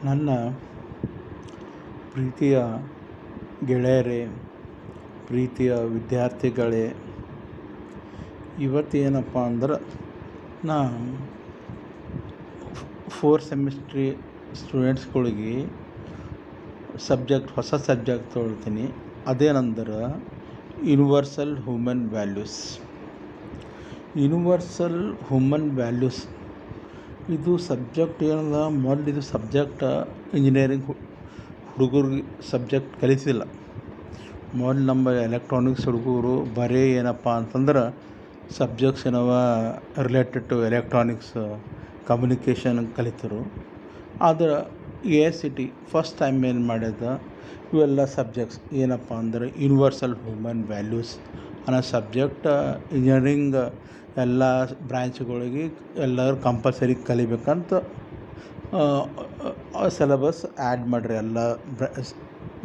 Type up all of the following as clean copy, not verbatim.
ನನ್ನ ಪ್ರೀತಿಯ ಗೆಳೆಯರೇ, ಪ್ರೀತಿಯ ವಿದ್ಯಾರ್ಥಿಗಳೇ, ಇವತ್ತೇನಪ್ಪ ಅಂದ್ರೆ ನಾ ಫೋರ್ತ್ ಸೆಮಿಸ್ಟ್ರಿ ಸ್ಟೂಡೆಂಟ್ಸ್ಗಳಿಗೆ ಹೊಸ ಸಬ್ಜೆಕ್ಟ್ ತೊಗೊಳ್ತೀನಿ. ಅದೇನಂದ್ರೆ universal human values. Universal human values ಇದು ಸಬ್ಜೆಕ್ಟ್ ಏನದ. ಮೊದಲು ಇದು ಸಬ್ಜೆಕ್ಟ್ ಇಂಜಿನಿಯರಿಂಗ್ ಹುಡುಗರಿಗೆ ಸಬ್ಜೆಕ್ಟ್ ಕಲಿತಿಲ್ಲ. ಮೊದಲು ನಮ್ಮ ಎಲೆಕ್ಟ್ರಾನಿಕ್ಸ್ ಹುಡುಗರು ಬರೀ ಏನಪ್ಪ ಅಂತಂದ್ರೆ ಸಬ್ಜೆಕ್ಟ್ಸ್ ಏನವ ರಿಲೇಟೆಡ್ ಟು ಎಲೆಕ್ಟ್ರಾನಿಕ್ಸ್ ಕಮ್ಯುನಿಕೇಷನ್ ಕಲಿತರು. ಆದ್ರೆ AICTE ಫಸ್ಟ್ ಟೈಮ್ ಏನು ಮಾಡ್ಯದ, ಇವೆಲ್ಲ ಸಬ್ಜೆಕ್ಟ್ಸ್ ಏನಪ್ಪ ಅಂದ್ರೆ ಯೂನಿವರ್ಸಲ್ ಹ್ಯೂಮನ್ ವ್ಯಾಲ್ಯೂಸ್ ಅನ್ನೋ ಸಬ್ಜೆಕ್ಟ್ ಇಂಜಿನಿಯರಿಂಗ್ ಎಲ್ಲ ಬ್ರ್ಯಾಂಚ್ಗಳಿಗೆ ಎಲ್ಲರೂ ಕಂಪಲ್ಸರಿ ಕಲಿಬೇಕಂತ ಸಿಲೆಬಸ್ ಆ್ಯಡ್ ಮಾಡ್ರಿ ಎಲ್ಲ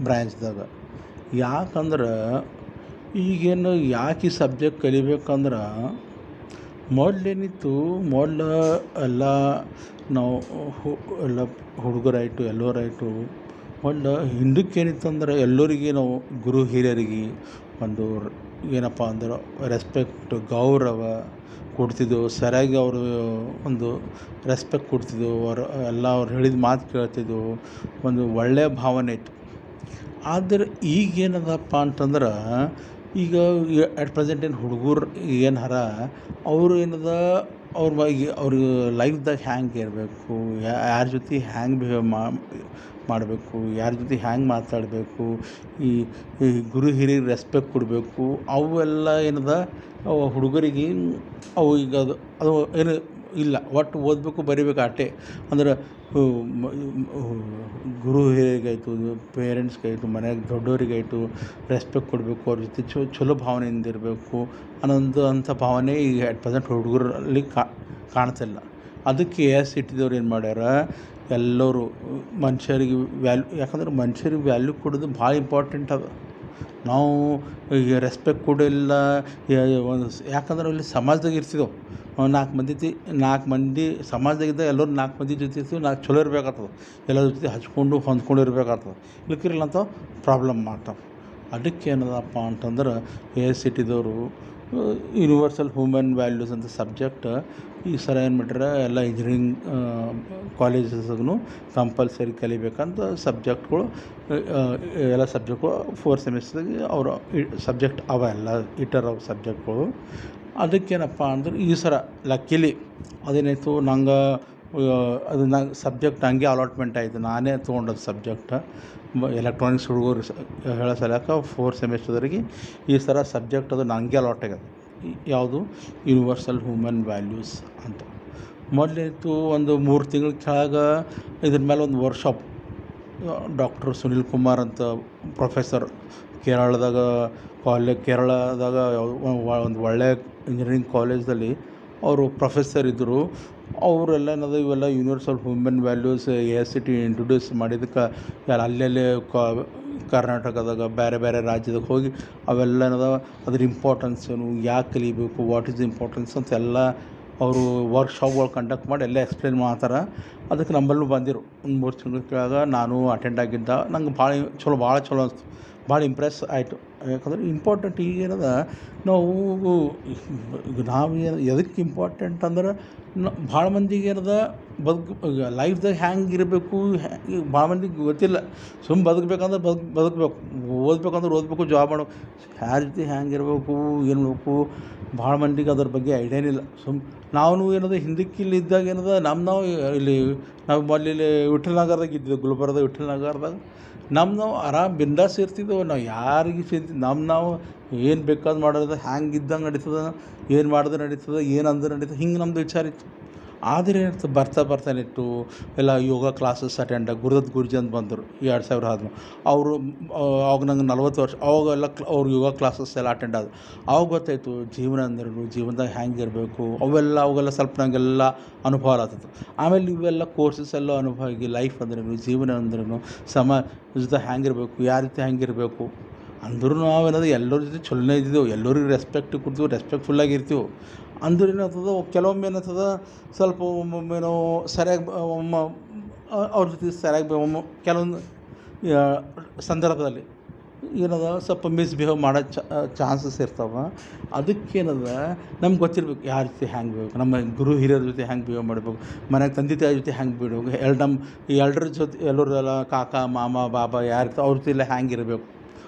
ಬ್ರ್ಯಾಂಚ್ದಾಗ. ಯಾಕಂದ್ರೆ ಈಗೇನು ಯಾಕೆ ಈ ಸಬ್ಜೆಕ್ಟ್ ಕಲಿಬೇಕಂದ್ರೆ ಮೊದಲೇನಿತ್ತು, ಎಲ್ಲ ನಾವು ಎಲ್ಲ ಹುಡುಗರಾಯಿತು ಎಲ್ಲರಾಯಿತು ಮೊದಲು ಹಿಂದಕ್ಕೇನಿತ್ತಂದ್ರೆ ಎಲ್ಲರಿಗೆ ನಾವು ಗುರು ಹಿರಿಯರಿಗೆ ಒಂದು ಏನಪ್ಪ ಅಂದ್ರೆ ರೆಸ್ಪೆಕ್ಟ್ ಗೌರವ ಕೊಡ್ತಿದ್ದೆವು. ಸರಿಯಾಗಿ ಅವರು ಒಂದು ರೆಸ್ಪೆಕ್ಟ್ ಕೊಡ್ತಿದ್ದೆವು. ಅವ್ರು ಹೇಳಿದ ಮಾತು ಕೇಳ್ತಿದ್ದೆವು. ಒಂದು ಒಳ್ಳೆಯ ಭಾವನೆ ಇತ್ತು. ಆದರೆ ಈಗೇನದಪ್ಪ ಅಂತಂದ್ರೆ ಈಗ ಅಟ್ ಪ್ರೆಸೆಂಟ್ ಏನು ಹುಡುಗರು ಏನು ಅವರು ಏನದ ಅವ್ರ ಲೈಫ್ದಾಗ ಹ್ಯಾಂಗೆ ಇರಬೇಕು, ಯಾರ ಜೊತೆ ಹ್ಯಾಂಗೆ ಬಿಹೇವ್ ಮಾಡಬೇಕು, ಯಾರ ಜೊತೆ ಹ್ಯಾಂಗೆ ಮಾತಾಡಬೇಕು, ಈ ಗುರು ಹಿರಿಯರಿಗೆ ರೆಸ್ಪೆಕ್ಟ್ ಕೊಡಬೇಕು, ಅವೆಲ್ಲ ಏನದ ಹುಡುಗರಿಗೆ ಅವು ಈಗ ಅದು ಏನು ಇಲ್ಲ. ಒಟ್ಟು ಓದಬೇಕು ಬರಿಬೇಕು ಅಷ್ಟೇ. ಅಂದ್ರೆ ಗುರು ಹಿರಿಯರಿಗಾಯಿತು, ಪೇರೆಂಟ್ಸ್ಗಾಯಿತು, ಮನೆಯಾಗ ದೊಡ್ಡವರಿಗಾಯಿತು ರೆಸ್ಪೆಕ್ಟ್ ಕೊಡಬೇಕು, ಅವ್ರ ಜೊತೆ ಚಲೋ ಭಾವನೆಯಿಂದ ಇರಬೇಕು ಅಂಥ ಭಾವನೆ ಈಗ ಅಟ್ ಪ್ರೆಸೆಂಟ್ ಹುಡುಗರಲ್ಲಿ ಕಾಣ್ತಿಲ್ಲ. ಅದಕ್ಕೆ AICTEದವ್ರು ಏನು ಮಾಡ್ಯಾರ, ಎಲ್ಲರೂ ಮನುಷ್ಯರಿಗೆ ಯಾಕಂದ್ರೆ ಮನುಷ್ಯರಿಗೆ ವ್ಯಾಲ್ಯೂ ಕೊಡೋದು ಭಾಳ ಇಂಪಾರ್ಟೆಂಟ್ ಅದ. ನಾವು ಈಗ ರೆಸ್ಪೆಕ್ಟ್ ಕೊಡಿಲ್ಲ ಯಾಕಂದ್ರೆ ಅಲ್ಲಿ ಸಮಾಜದಾಗ ಇರ್ತಿದ್ದೆವು. ನಾಲ್ಕು ಮಂದಿ ಸಮಾಜದಾಗಿದ್ದ ಎಲ್ಲರೂ 4 ಮಂದಿ ಜೊತೆ ಇರ್ತೀವಿ. ಚಲೋ ಇರಬೇಕಾಗ್ತದೆ, ಎಲ್ಲರ ಜೊತೆ ಹಚ್ಕೊಂಡು ಹೊಂದ್ಕೊಂಡು ಇರಬೇಕಾಗ್ತದೆ. ಇಲ್ಲಕ್ಕಿರಲ್ಲ ಅಂತ ಪ್ರಾಬ್ಲಮ್ ಮಾಡ್ತಾವೆ. ಅದಕ್ಕೆ ಏನದಪ್ಪ ಅಂತಂದ್ರೆ AICTEದವರು ಯೂನಿವರ್ಸಲ್ ಹ್ಯೂಮನ್ ವ್ಯಾಲ್ಯೂಸ್ ಅಂತ ಸಬ್ಜೆಕ್ಟ್ ಈ ಸಲ ಏನು ಮಾಡ್ಯಾರ, ಎಲ್ಲ ಇಂಜಿನಿಯರಿಂಗ್ ಕಾಲೇಜಸ್ಗೂ ಕಂಪಲ್ಸರಿ ಕಲಿಬೇಕಂತ ಸಬ್ಜೆಕ್ಟ್ಗಳು ಎಲ್ಲ ಸಬ್ಜೆಕ್ಟ್ಗಳು ಫೋರ್ತ್ ಸೆಮಿಸ್ಟ್ರಿಗೆ ಅವರು ಸಬ್ಜೆಕ್ಟ್ ಅವ ಎಲ್ಲ ಇಟ್ಟರ ಸಬ್ಜೆಕ್ಟ್ಗಳು. ಅದಕ್ಕೇನಪ್ಪ ಅಂದ್ರೆ ಈ ಸಲ ಲಕ್ಕಿಲಿ ಅದೇನಾಯಿತು, ಅದು ಸಬ್ಜೆಕ್ಟ್ ಹಂಗೆ ಅಲಾಟ್ಮೆಂಟ್ ಆಯಿತು. ನಾನೇ ತೊಗೊಂಡದ್ದು ಸಬ್ಜೆಕ್ಟ್ ಎಲೆಕ್ಟ್ರಾನಿಕ್ಸ್ ಹುಡುಗರು ಹೇಳೋ ಸಲಕ ಫೋರ್ತ್ ಸೆಮಿಸ್ಟರ್ದವರಿಗೆ ಈ ಸಲ ಸಬ್ಜೆಕ್ಟ್ ಅದು ನನಗೆ ಅಲಾಟ್ ಆಗ್ಯದ. ಯಾವುದು ಯೂನಿವರ್ಸಲ್ ಹ್ಯೂಮನ್ ವ್ಯಾಲ್ಯೂಸ್ ಅಂತ. ಮೊದಲೇನಿತ್ತು, ಒಂದು 3 ತಿಂಗಳ ಕೆಳಗೆ ಇದ್ರ ಮೇಲೆ ಒಂದು ವರ್ಕ್ಶಾಪ್ ಡಾಕ್ಟರ್ ಸುನಿಲ್ ಕುಮಾರ್ ಅಂತ ಪ್ರೊಫೆಸರ್ ಕೇರಳದಾಗ ಒಂದು ಒಳ್ಳೆಯ ಇಂಜಿನಿಯರಿಂಗ್ ಕಾಲೇಜ್ದಲ್ಲಿ ಅವರು ಪ್ರೊಫೆಸರ್ ಇದ್ದರು. ಅವರೆಲ್ಲ ಏನದ ಇವೆಲ್ಲ universal human values AICTE introduce ಮಾಡಿದ್ದಕ್ಕೆ ಅಲ್ಲಲ್ಲೇ ಕರ್ನಾಟಕದಾಗ ಬೇರೆ ರಾಜ್ಯದಾಗ ಹೋಗಿ ಅವೆಲ್ಲ ಏನದ ಅದ್ರ ಇಂಪಾರ್ಟೆನ್ಸ್ ಏನು, ಯಾಕೆ ಕಲಿಬೇಕು, ವಾಟ್ ಈಸ್ ಇಂಪಾರ್ಟೆನ್ಸ್ ಅಂತ ಎಲ್ಲ ಅವರು ವರ್ಕ್ಶಾಪ್ಗಳು ಕಂಡಕ್ಟ್ ಮಾಡಿ ಎಲ್ಲ ಎಕ್ಸ್ಪ್ಲೇನ್ ಮಾಡ್ತಾರೆ. ಅದಕ್ಕೆ ನಮ್ಮಲ್ಲೂ ಬಂದಿರು ಒಂದು 3 ತಿಂಗಳ ಕೆಳಗೆ ನಾನು ಅಟೆಂಡ್ ಆಗಿದ್ದ. ನಂಗೆ ಭಾಳ ಚಲೋ ಅನಿಸ್ತು, ಭಾಳ ಇಂಪ್ರೆಸ್ ಆಯಿತು. ಯಾಕಂದ್ರೆ ಇಂಪಾರ್ಟೆಂಟ್ ಈಗೇನದ ನಾವು ಎದಕ್ಕೆ ಇಂಪಾರ್ಟೆಂಟ್ ಅಂದ್ರೆ ಭಾಳ ಮಂದಿಗೆ ಏನದ ಲೈಫ್ದಾಗ ಹ್ಯಾಂಗೆ ಇರಬೇಕು, ಭಾಳ ಮಂದಿಗೆ ಗೊತ್ತಿಲ್ಲ. ಸುಮ್ಮನೆ ಬದುಕಬೇಕಂದ್ರೆ ಬದುಕಬೇಕು, ಓದಬೇಕು, ಜಾಬ್ ಮಾಡಬೇಕು, ಯಾರ ಜೊತೆ ಹ್ಯಾಂಗೆ ಇರಬೇಕು, ಏನು ಮಾಡಬೇಕು, ಭಾಳ ಮಂದಿಗೆ ಅದ್ರ ಬಗ್ಗೆ ಐಡಿಯಾನಿಲ್ಲ. ನಾವು ಏನದ ಹಿಂದಕ್ಕಿಲ್ಲಿದ್ದಾಗ ಏನದ ನಾವು ಮೊದಲಿಲ್ಲಿ ವಿಠ್ಠಲ ನಗರದಾಗ ಇದ್ದಿದ್ದು, ಗುಲ್ಬರ್ಗದ ವಿಠ್ಠಲ ನಗರದಾಗ ನಾವು ಆರಾಮ್ ಬಿಂದಾಸ್ ಇರ್ತಿದ್ದೆವು. ನಾವು ಯಾರಿಗೆ ನಾವು ಏನು ಬೇಕಾದ್ರು ಮಾಡೋದು, ಹ್ಯಾಂಗೆ ಇದ್ದಂಗೆ ನಡೀತದೆ, ಏನು ಮಾಡಿದ್ರೆ ನಡೀತದೆ, ಏನು ಅಂದ್ರೆ ನಡೀತದೆ, ಹಿಂಗೆ ನಮ್ಮದು ವಿಚಾರ ಇತ್ತು. ಆದರೆ ಏನಿತ್ತು, ಬರ್ತಾನಿತ್ತು ಎಲ್ಲ ಯೋಗ ಕ್ಲಾಸಸ್ ಅಟೆಂಡ್ ಗುರುದತ್ ಗುರುಜಿ ಅಂತ ಬಂದರು 2013. ಅವರು ಅವಾಗ ನಂಗೆ 40 ವರ್ಷ. ಅವಾಗೆಲ್ಲ ಅವ್ರು ಯೋಗ ಕ್ಲಾಸಸ್ ಎಲ್ಲ ಅಟೆಂಡ್ ಆದ್ರು. ಆವಾಗ ಗೊತ್ತಾಯಿತು ಜೀವನ ಅಂದ್ರೇನು, ಜೀವನದಾಗ ಹ್ಯಾಂಗೆ ಇರಬೇಕು, ಅವೆಲ್ಲ ಸ್ವಲ್ಪ ನಂಗೆಲ್ಲ ಅನುಭವ ಆಗ್ತಿತ್ತು. ಆಮೇಲೆ ಇವೆಲ್ಲ ಕೋರ್ಸಸ್ ಎಲ್ಲ ಅನುಭವ ಆಗಿ ಲೈಫ್ ಅಂದ್ರೇನು, ಜೀವನ ಅಂದ್ರೇನು, ಸಮಾಜದಾಗ ಹ್ಯಾಂಗಿರಬೇಕು, ಯಾರ ಜೊತೆ ಹ್ಯಾಂಗಿರಬೇಕು ಅಂದ್ರೂ ನಾವೇನದು ಎಲ್ಲರ ಜೊತೆ ಚಲೋನೇ ಇದ್ದಿದ್ದೆವು. ಎಲ್ಲರಿಗೂ ರೆಸ್ಪೆಕ್ಟ್ ಕೊಡ್ತೀವಿ, ರೆಸ್ಪೆಕ್ಟ್ಫುಲ್ಲಾಗಿರ್ತೀವಿ. ಅಂದ್ರೆ ಏನಾಗ್ತದೆ, ಕೆಲವೊಮ್ಮೆ ಏನಾಗ್ತದೆ ಸ್ವಲ್ಪ ಒಮ್ಮೊಮ್ಮೆ ನಾವು ಸರಿಯಾಗಿ ಅವ್ರ ಜೊತೆ ಸರಿಯಾಗಿ ಕೆಲವೊಂದು ಆ, ಸಂದರ್ಭದಲ್ಲಿ ಏನದ ಸ್ವಲ್ಪ ಮಿಸ್ಬಿಹೇವ್ ಮಾಡೋ ಚಾನ್ಸಸ್ ಇರ್ತಾವೆ. ಅದಕ್ಕೇನದ ನಮ್ಗೆ ಗೊತ್ತಿರ್ಬೇಕು ಯಾರ ಜೊತೆ ಹ್ಯಾಂಗೆ ಬಿಡ್ಬೇಕು, ನಮ್ಮ ಗುರು ಹಿರಿಯರ ಜೊತೆ ಹ್ಯಾಂಗೆ ಬಿಹೇವ್ ಮಾಡಬೇಕು, ಮನೆಯಾಗ ತಂದೆ ತಾಯಿ ಜೊತೆ ಹ್ಯಾಂಗೆ ಬಿಡ್ಬೇಕು, ನಮ್ಮ ಎಲ್ರ ಜೊತೆ ಎಲ್ಲರೆಲ್ಲ ಕಾಕ ಮಾಮ ಬಾಬಾ ಯಾರು ಅವ್ರ ಜೊತೆ ಎಲ್ಲ ಹ್ಯಾಂಗೆ ಇರಬೇಕು,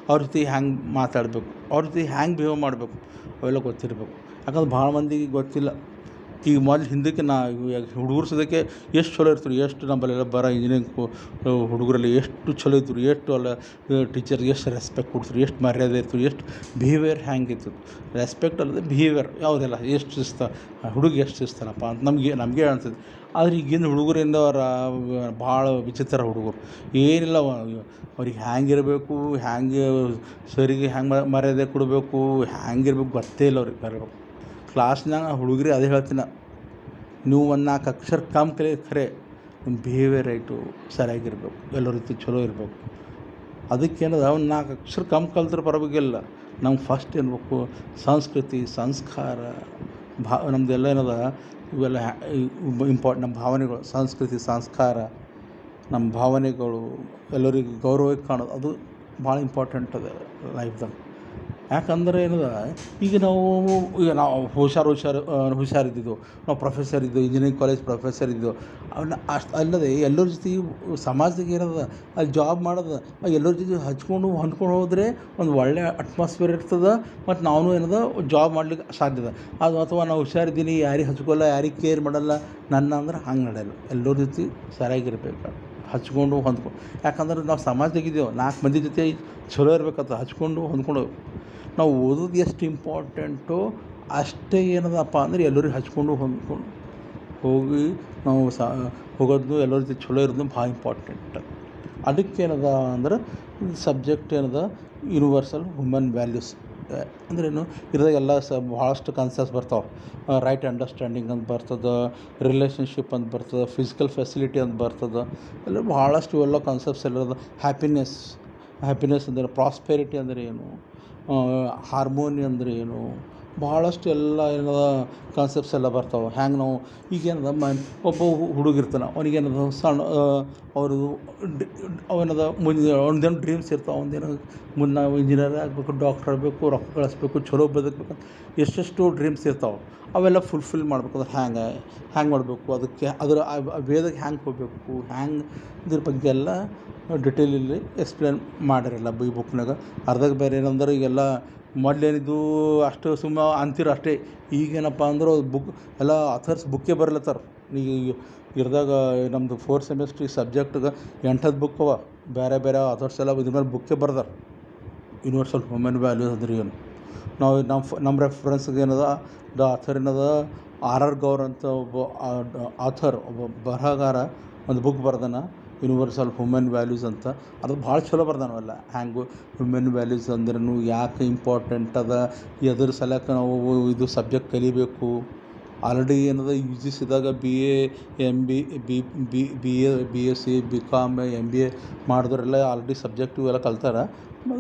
ಅವ್ರ ಜೊತೆ ಹ್ಯಾಂಗೆ ಮಾತಾಡಬೇಕು, ಅವ್ರ ಜೊತೆ ಹ್ಯಾಂಗೆ ಬಿಹೇವ್ ಮಾಡಬೇಕು, ಅವೆಲ್ಲ ಗೊತ್ತಿರಬೇಕು. ಯಾಕಂದ್ರೆ ಭಾಳ ಮಂದಿಗೆ ಗೊತ್ತಿಲ್ಲ. ಈಗ ಮೊದಲು ಹಿಂದಕ್ಕೆ ಹುಡುಗರು ಸದ್ಯಕ್ಕೆ ಎಷ್ಟು ಚಲೋ ಇರ್ತಾರೆ, ಎಷ್ಟು ನಮ್ಮಲ್ಲೆಲ್ಲ ಬರೋ ಇಂಜಿನಿಯರಿಂಗ್ ಹುಡುಗರಲ್ಲಿ ಎಷ್ಟು ಚಲೋ ಇದ್ರು, ಎಷ್ಟು ಅಲ್ಲ ಟೀಚರ್ಗೆ ಎಷ್ಟು ರೆಸ್ಪೆಕ್ಟ್ ಕೊಡ್ತಾರೆ, ಎಷ್ಟು ಮರ್ಯಾದೆ ಇರ್ತದೆ, ಎಷ್ಟು ಬಿಹೇವಿಯರ್ ಹ್ಯಾಂಗಿರ್ತದೆ. ರೆಸ್ಪೆಕ್ಟ್ ಅಲ್ಲದೆ ಬಿಹೇವಿಯರ್ ಯಾವುದೆಲ್ಲ ಎಷ್ಟು ಹುಡುಗ ಎಷ್ಟು ಶಿಸ್ತಾನಪ್ಪ ಅಂತ ನಮಗೆ ಅನ್ಸುತ್ತೆ. ಆದರೆ ಈಗಿನ ಹುಡುಗರಿಂದ ಭಾಳ ವಿಚಿತ್ರ ಹುಡುಗರು. ಏನಿಲ್ಲ ಅವ್ರಿಗೆ ಹ್ಯಾಂಗಿರಬೇಕು, ಹ್ಯಾಂಗೆ ಸರಿಗೆ ಹ್ಯಾಂಗೆ ಮರ್ಯಾದೆ ಕೊಡಬೇಕು, ಹ್ಯಾಂಗಿರ್ಬೇಕು ಗೊತ್ತೇ ಇಲ್ಲ ಅವ್ರಿಗೆ ಬರಬೇಕು. ಕ್ಲಾಸ್ನಾಗ ಹುಡುಗರಿ ಅದೇ ಹೇಳ್ತೀನಿ, ನೀವು ಒಂದು 4 ಅಕ್ಷರ ಕಮ್ಮಿ ಖರೆ ನಿಮ್ಮ ಬಿಹೇವಿಯರ್ ರೈಟು ಸರಿಯಾಗಿರ್ಬೇಕು, ಎಲ್ಲರ ರೀತಿ ಚಲೋ ಇರಬೇಕು. ಅದಕ್ಕೇನದ ಒಂದು 4 ಅಕ್ಷರ ಕಮ್ಮಿ ಕಲ್ತ್ರೆ ಪರವಾಗಿಲ್ಲ. ನಮ್ಗೆ ಫಸ್ಟ್ ಏನ್ಬೇಕು, ಸಂಸ್ಕೃತಿ ಸಂಸ್ಕಾರ ನಮ್ಮದೆಲ್ಲ ಏನದ ಇವೆಲ್ಲ ಇಂಪಾರ್ಟೆಂಟ್. ನಮ್ಮ ಭಾವನೆಗಳು, ಸಂಸ್ಕೃತಿ ಸಂಸ್ಕಾರ, ನಮ್ಮ ಭಾವನೆಗಳು ಎಲ್ಲರಿಗೂ ಗೌರವಕ್ಕೆ ಕಾಣೋದು, ಅದು ಭಾಳ ಇಂಪಾರ್ಟೆಂಟ್ ಅದ ಲೈಫ್ದಾಗ. ಯಾಕಂದ್ರೆ ಏನದ, ಈಗ ನಾವು ಹುಷಾರಿದ್ದಿದ್ದು, ನಾವು ಪ್ರೊಫೆಸರ್ ಇದ್ದು, ಇಂಜಿನಿಯರಿಂಗ್ ಕಾಲೇಜ್ ಪ್ರೊಫೆಸರ್ ಇದ್ದು, ಅವನ್ನ ಅಷ್ಟು ಅಲ್ಲದೆ ಎಲ್ಲರ ಜೊತೆ ಸಮಾಜದಾಗ ಏನದ ಅಲ್ಲಿ ಜಾಬ್ ಮಾಡೋದು, ಎಲ್ಲರ ಜೊತೆ ಹೊಂದ್ಕೊಂಡು ಹೋದರೆ ಒಂದು ಒಳ್ಳೆಯ ಅಟ್ಮಾಸ್ಫಿಯರ್ ಇರ್ತದೆ. ಮತ್ತು ನಾವು ಏನದ ಜಾಬ್ ಮಾಡ್ಲಿಕ್ಕೆ ಸಾಧ್ಯದ. ಅದು ಅಥವಾ ನಾವು ಹುಷಾರಿದ್ದೀನಿ, ಯಾರಿಗೆ ಹಚ್ಕೊಳ್ಳಲ್ಲ, ಯಾರಿಗೆ ಕೇರ್ ಮಾಡಲ್ಲ ಅಂದ್ರೆ ಹಂಗೆ ನಡೆಯಲ್ಲ. ಎಲ್ಲರ ಜೊತೆ ಸರಿಯಾಗಿರ್ಬೇಕು, ಹಚ್ಕೊಂಡು ಹೊಂದ್ಕೊಂಡು. ಯಾಕಂದ್ರೆ ನಾವು ಸಮಾಜದಾಗಿದ್ದೇವೆ, 4 ಮಂದಿ ಜೊತೆ ಚಲೋ ಇರ್ಬೇಕಂತ ಹಚ್ಕೊಂಡು ಹೊಂದ್ಕೊಂಡು. ನಾವು ಓದೋದು ಎಷ್ಟು ಇಂಪಾರ್ಟೆಂಟೋ ಅಷ್ಟೇ ಏನದಪ್ಪ ಅಂದರೆ ಎಲ್ಲರಿಗೆ ಹಚ್ಕೊಂಡು ಹೊಂದ್ಕೊಂಡು ಹೋಗಿ ನಾವು ಹೋಗೋದು, ಎಲ್ಲರ ಜೊತೆ ಚಲೋ ಇರೋದು ಭಾಳ ಇಂಪಾರ್ಟೆಂಟ್. ಅದಕ್ಕೇನದ ಅಂದ್ರೆ ಸಬ್ಜೆಕ್ಟ್ ಏನದ ಯೂನಿವರ್ಸಲ್ ಹ್ಯೂಮನ್ ವ್ಯಾಲ್ಯೂಸ್ ಅಂದ್ರೇನು, ಇರೋದಾಗೆಲ್ಲ ಭಾಳಷ್ಟು ಕನ್ಸೆಪ್ಟ್ಸ್ ಬರ್ತಾವೆ. ರೈಟ್ ಅಂಡರ್ಸ್ಟ್ಯಾಂಡಿಂಗ್ ಅಂತ ಬರ್ತದೆ, ರಿಲೇಷನ್ಶಿಪ್ ಅಂತ ಬರ್ತದೆ, ಫಿಸಿಕಲ್ ಫೆಸಿಲಿಟಿ ಅಂತ ಬರ್ತದೆ, ಎಲ್ಲ ಭಾಳಷ್ಟು ಇವೆಲ್ಲ ಕಾನ್ಸೆಪ್ಟ್ಸ್ ಎಲ್ಲ. ಹ್ಯಾಪಿನೆಸ್ ಅಂದರೆ, ಪ್ರಾಸ್ಪೆರಿಟಿ ಅಂದರೆ ಏನು, ಹಾರ್ಮೋನಿ ಅಂದರೆ ಏನು, ಭಾಳಷ್ಟು ಎಲ್ಲ ಏನದ ಕಾನ್ಸೆಪ್ಟ್ಸ್ ಎಲ್ಲ ಬರ್ತಾವೆ. ಹ್ಯಾಂಗೆ ನಾವು ಈಗೇನದ ಒಬ್ಬ ಹುಡುಗಿರ್ತಾನೆ, ಅವನಿಗೇನದ ಸಣ್ಣ ಅವನದ ಅವ್ನದೇನು ಡ್ರೀಮ್ಸ್ ಇರ್ತಾವೆ. ಅವನದೇನು ಮುಂದೆ ನಾವು ಇಂಜಿನಿಯರ್ ಆಗಬೇಕು, ಡಾಕ್ಟರ್ ಆಗಬೇಕು, ರೊಕ್ಕ ಗಳಿಸ್ಬೇಕು, ಚಲೋ ಬದುಕಬೇಕು, ಎಷ್ಟೆಷ್ಟು ಡ್ರೀಮ್ಸ್ ಇರ್ತಾವೆ. ಅವೆಲ್ಲ ಫುಲ್ಫಿಲ್ ಮಾಡ್ಬೇಕಂದ್ರೆ ಹ್ಯಾಂಗೆ ಮಾಡಬೇಕು, ಅದಕ್ಕೆ ಅದರ ವೇದಕ್ಕೆ ಹ್ಯಾಂಗೆ ಹೋಗಬೇಕು, ಹ್ಯಾಂಗೆ ಇದ್ರ ಬಗ್ಗೆ ಎಲ್ಲ ಡಿಟೇಲಲ್ಲಿ ಎಕ್ಸ್ಪ್ಲೇನ್ ಮಾಡಿರಲ್ಲ ಈ ಬುಕ್ನಾಗ. ಅರ್ಧಕ್ಕೆ ಬೇರೆ ಏನಂದ್ರೆ ಈಗೆಲ್ಲ ಮೊದಲೇನಿದ್ದು ಅಷ್ಟು ಅಂತೀರ ಅಷ್ಟೇ. ಈಗೇನಪ್ಪ ಅಂದ್ರೆ ಬುಕ್ ಎಲ್ಲ ಆಥರ್ಸ್ ಬುಕ್ಕೇ ಬರಲತ್ತಾರ. ಈಗ ಇರ್ದಾಗ ನಮ್ಮದು 4th ಸೆಮಿಸ್ಟ್ರ್ ಸಬ್ಜೆಕ್ಟ್ಗೆ 8 ಬುಕ್ ಅವ, ಬೇರೆ ಆಥರ್ಸ್ ಎಲ್ಲ ಇದ್ರ ಮೇಲೆ ಬುಕ್ಕೇ ಬರ್ದಾರ. ಯೂನಿವರ್ಸಲ್ ಹ್ಯೂಮನ್ ವ್ಯಾಲ್ಯೂಸ್ ಅಂದ್ರೆ ಏನು, ನಾವು ನಮ್ಮ ರೆಫರೆನ್ಸ್ಗೆ ಏನದ ದ ಆಥರ್ ಏನದ R.R. ಗೌರ್ ಅಂತ ಒಬ್ಬ ಆಥರ್, ಒಬ್ಬ ಬರಹಗಾರ ಒಂದು ಬುಕ್ ಬರ್ದಾನ, ಯೂನಿವರ್ಸಲ್ ಹ್ಯೂಮನ್ ವ್ಯಾಲ್ಯೂಸ್ ಅಂತ. ಅದು ಭಾಳ ಚಲೋ ಬರ್ದಾನವಲ್ಲ. ಹ್ಯಾಂಗು ಹ್ಯೂಮನ್ ವ್ಯಾಲ್ಯೂಸ್ ಅಂದ್ರೂ ಯಾಕೆ ಇಂಪಾರ್ಟೆಂಟ್ ಅದ, ಎದ್ರ ಸಲಕ ನಾವು ಇದು ಸಬ್ಜೆಕ್ಟ್ ಕಲಿಬೇಕು. ಆಲ್ರೆಡಿ ಏನದ UGCದಾಗ BA BSc BCom MBA ಮಾಡಿದವರೆಲ್ಲ ಆಲ್ರೆಡಿ ಸಬ್ಜೆಕ್ಟು ಎಲ್ಲ ಕಲ್ತಾರೆ.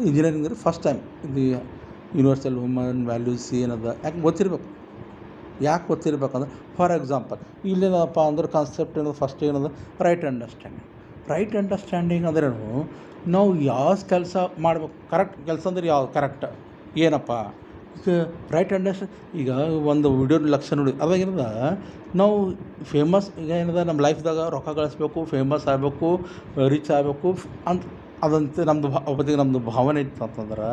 ಇಂಜಿನಿಯರಿಂಗ್ ಅಂದರೆ ಫಸ್ಟ್ ಟೈಮ್ ಇದು ಯೂನಿವರ್ಸಲ್ ಹ್ಯೂಮನ್ ವ್ಯಾಲ್ಯೂಸ್ ಏನದ ಯಾಕೆ ಗೊತ್ತಿರ್ಬೇಕಂದ್ರೆ, ಫಾರ್ ಎಕ್ಸಾಂಪಲ್ ಇಲ್ಲೇನಪ್ಪ ಅಂದ್ರೆ ಕಾನ್ಸೆಪ್ಟ್ ಏನದು, ಫಸ್ಟ್ ಏನದ ರೈಟ್ ಅಂಡರ್ಸ್ಟ್ಯಾಂಡಿಂಗ್ ಅಂದ್ರೇನು, ನಾವು ಯಾವ ಕೆಲಸ ಮಾಡ್ಬೇಕು, ಕರೆಕ್ಟ್ ಕೆಲಸ ಅಂದ್ರೆ ಯಾವ್ದು ಕರೆಕ್ಟ್ ಏನಪ್ಪ. ಈಗ ರೈಟ್ ಈಗ ಒಂದು ವಿಡಿಯೋ ಲಕ್ಷ ನೋಡಿ, ಅವಾಗೇನದ ನಾವು ಫೇಮಸ್, ಈಗ ಏನದ ನಮ್ಮ ಲೈಫ್ದಾಗ ರೊಕ್ಕ ಗಳಿಸ್ಬೇಕು, ಫೇಮಸ್ ಆಗಬೇಕು, ರಿಚ್ ಆಗಬೇಕು ಅಂತ ಅದಂತೆ ನಮ್ಮದು ಭಾವನೆ ಇತ್ತು ಅಂತಂದ್ರೆ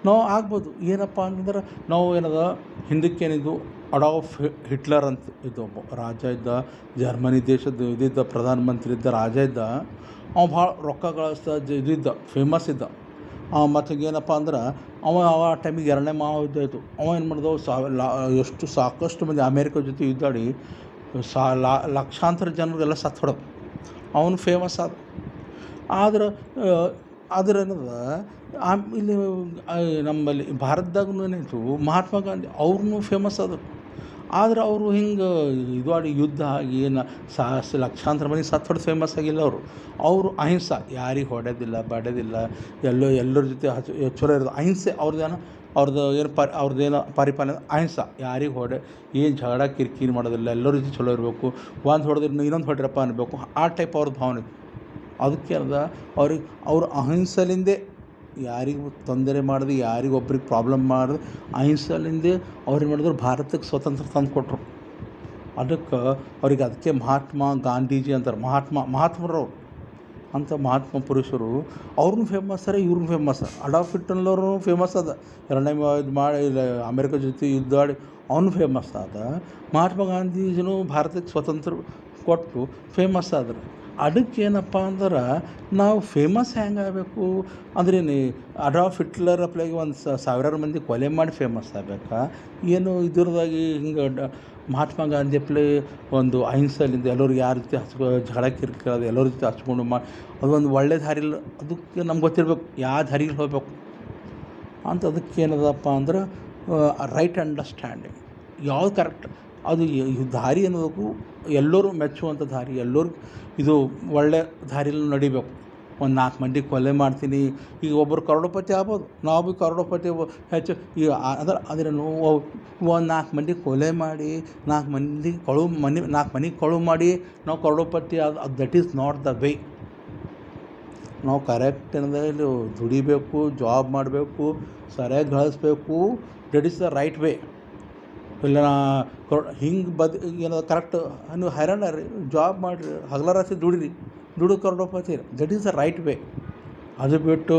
ನಾವು ಆಗ್ಬೋದು. ಏನಪ್ಪ ಅಂತಂದ್ರೆ ನಾವು ಏನದ ಹಿಂದಕ್ಕೇನಿದ್ದು ಅಡಾಲ್ಫ್ ಹಿಟ್ಲರ್ ಅಂತ ಇದ್ದ ಒಬ್ಬ ರಾಜ ಇದ್ದ, ಜರ್ಮನಿ ದೇಶದ ಇದಿದ್ದ ಪ್ರಧಾನಮಂತ್ರಿ ಇದ್ದ ರಾಜ ಇದ್ದ. ಅವ ಭಾಳ ರೊಕ್ಕ ಗಳಿಸ್ದ, ಇದಿದ್ದ, ಫೇಮಸ್ ಇದ್ದ. ಮತ್ತು ಏನಪ್ಪ ಅಂದ್ರೆ ಆ ಟೈಮಿಗೆ 2ನೇ ಮಹಾಯುದ್ಧ ಆಯಿತು. ಏನು ಮಾಡಿದವು, ಸಾಕಷ್ಟು ಮಂದಿ ಅಮೇರಿಕ ಜೊತೆ ಯುದ್ಧಾಡಿ ಲಕ್ಷಾಂತರ ಜನರಿಗೆಲ್ಲ ಸತ್ತು ಹೊಡೆದು ಅವನು ಫೇಮಸ್ ಆದ. ಆದ್ರೆ ಏನದ ಇಲ್ಲಿ ನಮ್ಮಲ್ಲಿ ಭಾರತದಾಗೂ ಏನಾಯಿತು, ಮಹಾತ್ಮ ಗಾಂಧಿ ಅವ್ರೂ ಫೇಮಸ್ ಆದರು. ಆದ್ರೆ ಅವರು ಹಿಂಗೆ ಇದು ಆಡಿ ಯುದ್ಧ ಆಗಿ ಲಕ್ಷಾಂತರ ಮಂದಿ ಸತ್ತು ಹೊಡೆದು ಫೇಮಸ್ ಆಗಿಲ್ಲ ಅವರು ಅಹಿಂಸೆ ಯಾರಿಗೆ ಹೊಡೆಯೋದಿಲ್ಲ ಬಡಿಯೋದಿಲ್ಲ ಎಲ್ಲರ ಜೊತೆ ಚಲೋ ಇರೋದು ಅಹಿಂಸೆ ಅವ್ರದ್ದೇನು ಪರಿಪಾಲನೆ ಅಹಿಂಸೆ ಯಾರಿಗೆ ಏನು ಜಗಳ ಕಿರಿಕಿರಿ ಮಾಡೋದಿಲ್ಲ ಎಲ್ಲರ ಜೊತೆ ಚಲೋ ಇರಬೇಕು. ಒಂದು ಹೊಡೆದ್ರೆ ಇನ್ನೊಂದು ಹೊಡ್ರಪ್ಪ ಅನ್ಬೇಕು, ಆ ಟೈಪ್ ಅವ್ರದ್ದು ಭಾವನೆ. ಅದಕ್ಕೆ ಅರ್ಧ ಅವ್ರು ಅಹಿಂಸೆಲಿಂದೇ ಯಾರಿಗೂ ತೊಂದರೆ ಮಾಡಿದೆ, ಯಾರಿಗೊಬ್ರಿಗೆ ಪ್ರಾಬ್ಲಮ್ ಮಾಡಿದೆ, ಅಹಿಂಸೆಲಿಂದೇ ಅವ್ರೇನು ಮಾಡಿದ್ರು, ಭಾರತಕ್ಕೆ ಸ್ವತಂತ್ರ ತಂದು ಕೊಟ್ಟರು. ಅದಕ್ಕೆ ಮಹಾತ್ಮ ಗಾಂಧೀಜಿ ಅಂತಾರೆ. ಮಹಾತ್ಮರವ್ರು ಅಂಥ ಮಹಾತ್ಮ ಪುರುಷರು ಅವ್ರನ್ನೂ ಫೇಮಸ್ ಅರ, ಇವ್ರನ್ನೂ ಫೇಮಸ್. ಅಡಾಲ್ಫ್ ಹಿಟ್ಲರ್ ಅವ್ರೂ ಫೇಮಸ್ ಅದ, ಎರಡನೇ ಇದು ಮಾಡಿ ಅಮೇರಿಕ ಜೊತೆ ಯುದ್ಧ ಆಡಿ ಅವನು ಫೇಮಸ್ ಆದ. ಮಹಾತ್ಮ ಗಾಂಧೀಜಿನೂ ಭಾರತಕ್ಕೆ ಸ್ವತಂತ್ರ ಕೊಟ್ಟು ಫೇಮಸ್ ಆದ್ರೆ. ಅದಕ್ಕೇನಪ್ಪ ಅಂದ್ರೆ ನಾವು ಫೇಮಸ್ ಹೆಂಗೆ ಆಗಬೇಕು ಅಂದ್ರೆ ಅಡಾಲ್ಫ್ ಹಿಟ್ಲರ್ ಅಪ್ಲಾಗಿ ಒಂದು ಸಾವಿರಾರು ಮಂದಿ ಕೊಲೆ ಮಾಡಿ ಫೇಮಸ್ ಆಗಬೇಕಾ, ಏನು ಇದ್ರದಾಗಿ ಹಿಂಗೆ ಮಹಾತ್ಮ ಗಾಂಧಿ ಅಪ್ಲೆ ಒಂದು ಅಹಿಂಸೆಲಿಂದ ಎಲ್ಲರಿಗೆ ಯಾರ ಜೊತೆ ಜಗಳ ಕಿರಿಕಿರೋದು ಎಲ್ಲರ ಜೊತೆ ಹಚ್ಕೊಂಡು ಅದೊಂದು ಒಳ್ಳೆ ದಾರಿಲಿ, ಅದಕ್ಕೆ ನಮ್ಗೆ ಗೊತ್ತಿರಬೇಕು ಯಾವ ದಾರಿಗೆ ಹೋಗ್ಬೇಕು ಅಂತ. ಅದಕ್ಕೆ ಏನದಪ್ಪ ಅಂದ್ರೆ ರೈಟ್ ಅಂಡರ್ಸ್ಟ್ಯಾಂಡಿಂಗ್ ಯಾವ್ದು ಕರೆಕ್ಟ್, ಅದು ದಾರಿ ಅನ್ನೋದಕ್ಕೂ ಎಲ್ಲರೂ ಮೆಚ್ಚುವಂಥ ದಾರಿ, ಎಲ್ಲರೂ ಇದು ಒಳ್ಳೆ ದಾರಿಯಲ್ಲಿ ನಡಿಬೇಕು. ಒಂದು 4 ಮಂದಿಗೆ ಕೊಲೆ ಮಾಡ್ತೀನಿ, ಈಗ ಒಬ್ಬರು ಕರೋಡಪತಿ ಆಗ್ಬೋದು, ನಾವು ಭೀ ಕರೋಡಪತಿ ಹೆಚ್ಚು ಈಗ ಅಂದರೆ ಒಂದು 4 ಮಂದಿಗೆ ಕೊಲೆ ಮಾಡಿ 4 ಮಂದಿಗೆ 4 ಮನೆಗೆ ಕಳುವು ಮಾಡಿ ನಾವು ಕರೋಡಪತಿ ಅದು that is not the way. ನಾವು ಕರೆಕ್ಟ್ ಅಂದರೆ ಇಲ್ಲಿ ದುಡಿಬೇಕು, ಜಾಬ್ ಮಾಡಬೇಕು, ಸರಿಯಾಗಿ ಗಳಿಸ್ಬೇಕು, that is the right way. ಇಲ್ಲ ಹಿಂಗೆ ಏನೋ ಕರೆಕ್ಟ್ ನೀವು ಹೈರಾಣ ರೀ, ಜಾಬ್ ಮಾಡಿರಿ, ಹಗಲ ರಾತ್ರಿ ದುಡು crorepati, that is the right way. ಅದು ಬಿಟ್ಟು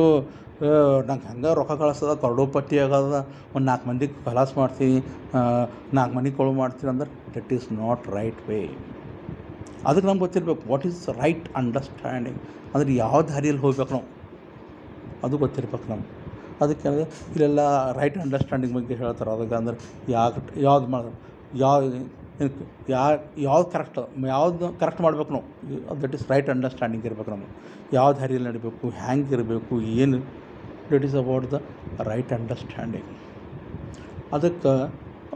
ನಂಗೆ ಹಂಗೆ ರೊಕ್ಕ ಕಳಿಸ್ತದ, ಕರೋಡಪತಿ ಆಗದ, ಒಂದು 4 ಮಂದಿಗೆ ಖಲಾಸ್ ಮಾಡ್ತೀನಿ, 4 ಮನೆಗೆ ಕಳುವು ಮಾಡ್ತೀನಿ ಅಂದ್ರೆ that is not right way. ಅದಕ್ಕೆ ನಮ್ಗೆ ಗೊತ್ತಿರಬೇಕು ವಾಟ್ ಈಸ್ ರೈಟ್ ಅಂಡರ್ಸ್ಟ್ಯಾಂಡಿಂಗ್, ಅಂದ್ರೆ ಯಾವ ದಾರಿಯಲ್ಲಿ ಹೋಗ್ಬೇಕು ನಾವು, ಅದು ಗೊತ್ತಿರ್ಬೇಕು ನಮ್ಗೆ. ಅದಕ್ಕೆ ಇಲ್ಲೆಲ್ಲ ರೈಟ್ ಅಂಡರ್ಸ್ಟ್ಯಾಂಡಿಂಗ್ ಬಗ್ಗೆ ಹೇಳ್ತಾರೆ. ಅದಕ್ಕೆ ಅಂದ್ರೆ ಯಾವ್ದು ಮಾಡೋದು, ಯಾವ್ದು ಕರೆಕ್ಟ್ ಮಾಡ್ಬೇಕು ನಾವು, ದಟ್ ಈಸ್ ರೈಟ್ ಅಂಡರ್ಸ್ಟ್ಯಾಂಡಿಂಗ್ ಇರ್ಬೇಕು ನಮಗೆ. ಯಾವ ದಾರಿಯಲ್ಲಿ ನಡಿಬೇಕು, ಹ್ಯಾಂಗೆ ಇರಬೇಕು, ಏನು, that is about the right understanding. ಅದಕ್ಕೆ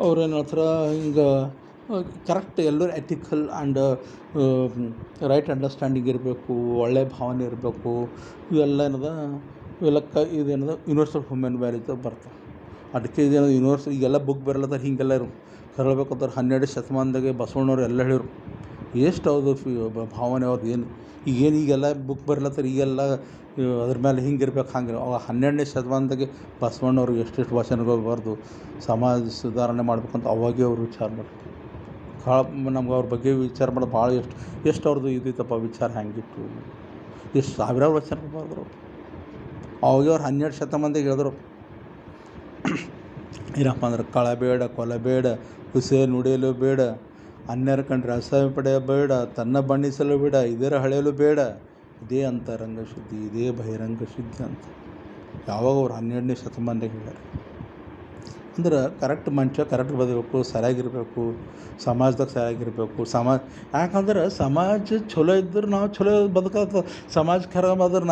ಅವ್ರೇನು ಹೇಳ್ತಾರೆ, ಹಿಂಗೆ ಕರೆಕ್ಟ್ ಎಲ್ಲರೂ ಎಥಿಕಲ್ ಆ್ಯಂಡ್ ರೈಟ್ ಅಂಡರ್ಸ್ಟ್ಯಾಂಡಿಂಗ್ ಇರಬೇಕು, ಒಳ್ಳೆಯ ಭಾವನೆ ಇರಬೇಕು. ಇವೆಲ್ಲ ಇದೇನದ ಯೂನಿವರ್ಸಲ್ ಹ್ಯೂಮನ್ ವ್ಯಾಲ್ಯೂಸ್ ಬರ್ತವೆ. ಅದಕ್ಕೆ ಇದೇನೋ ಈಗೆಲ್ಲ ಬುಕ್ ಬರಲ್ಲದ್ರೆ ಹಿಂಗೆಲ್ಲ ಕರಳ್ಬೇಕಂತಾರೆ. 12ನೇ ಶತಮಾನದಾಗೆ ಬಸವಣ್ಣವ್ರು ಎಲ್ಲ ಹೇಳಿರು ಎಷ್ಟು ಅವ್ರದ್ದು ಭಾವನೆ, ಅವ್ರದ್ದು ಈಗೆಲ್ಲ ಬುಕ್ ಬರಲತ್ತಾರೆ, ಈಗೆಲ್ಲ ಅದ್ರ ಮೇಲೆ ಹಿಂಗಿರ್ಬೇಕು ಹಂಗೆ. ಅವಾಗ 12ನೇ ಶತಮಾನದಾಗೆ ಬಸವಣ್ಣವ್ರಿಗೆ ಎಷ್ಟೆಷ್ಟು ವಚನಗಳು ಬರೆದು ಸಮಾಜ ಸುಧಾರಣೆ ಮಾಡ್ಬೇಕಂತ ಅವಾಗೇ ಅವ್ರು ವಿಚಾರ ಮಾಡ್ತಾರೆ. ನಮ್ಗೆ ಅವ್ರ ಬಗ್ಗೆ ವಿಚಾರ ಮಾಡೋದು ಭಾಳ ಎಷ್ಟು ಅವ್ರದ್ದು ಇದಿತ್ತಪ್ಪ ವಿಚಾರ, ಹೆಂಗಿತ್ತು, ಎಷ್ಟು ಸಾವಿರಾರು ವಚನ ಬರೆದ್ರು ಅವಾಗೆ ಅವ್ರು 12ನೇ ಶತಮಾನದಾಗ ಹೇಳಿದ್ರು. ಏನಪ್ಪ ಅಂದ್ರೆ ಕಳಬೇಡ, ಕೊಲಬೇಡ, ಹುಸೆ ನುಡಿಯಲು ಬೇಡ, ಅನ್ಯರ ಕಂಡ್ರೆ ಅಸಹ್ಯ ಪಡೆಯಬೇಡ, ತನ್ನ ಬಣ್ಣಿಸಲು ಬೇಡ, ಇದರ ಹಳೆಯಲು ಬೇಡ, ಇದೇ ಅಂತರಂಗ ಶುದ್ಧಿ, ಇದೇ ಬಹಿರಂಗ ಶುದ್ಧಿ ಅಂತ ಯಾವಾಗ ಅವ್ರು 12ನೇ ಶತಮಾನದಾಗ ಹೇಳ್ಯಾರ. ಅಂದ್ರೆ ಕರೆಕ್ಟ್ ಮನುಷ್ಯ ಕರೆಕ್ಟ್ ಬದಬೇಕು, ಸರಿಯಾಗಿರಬೇಕು, ಸಮಾಜದಾಗ ಸರಿಯಾಗಿರಬೇಕು. ಯಾಕಂದ್ರೆ ಸಮಾಜ ಚಲೋ ಇದ್ರೆ ನಾವು ಚಲೋ ಬದುಕತ್ತ, ಸಮಾಜ ಖರಾಬ್ ಆದ್ರೆ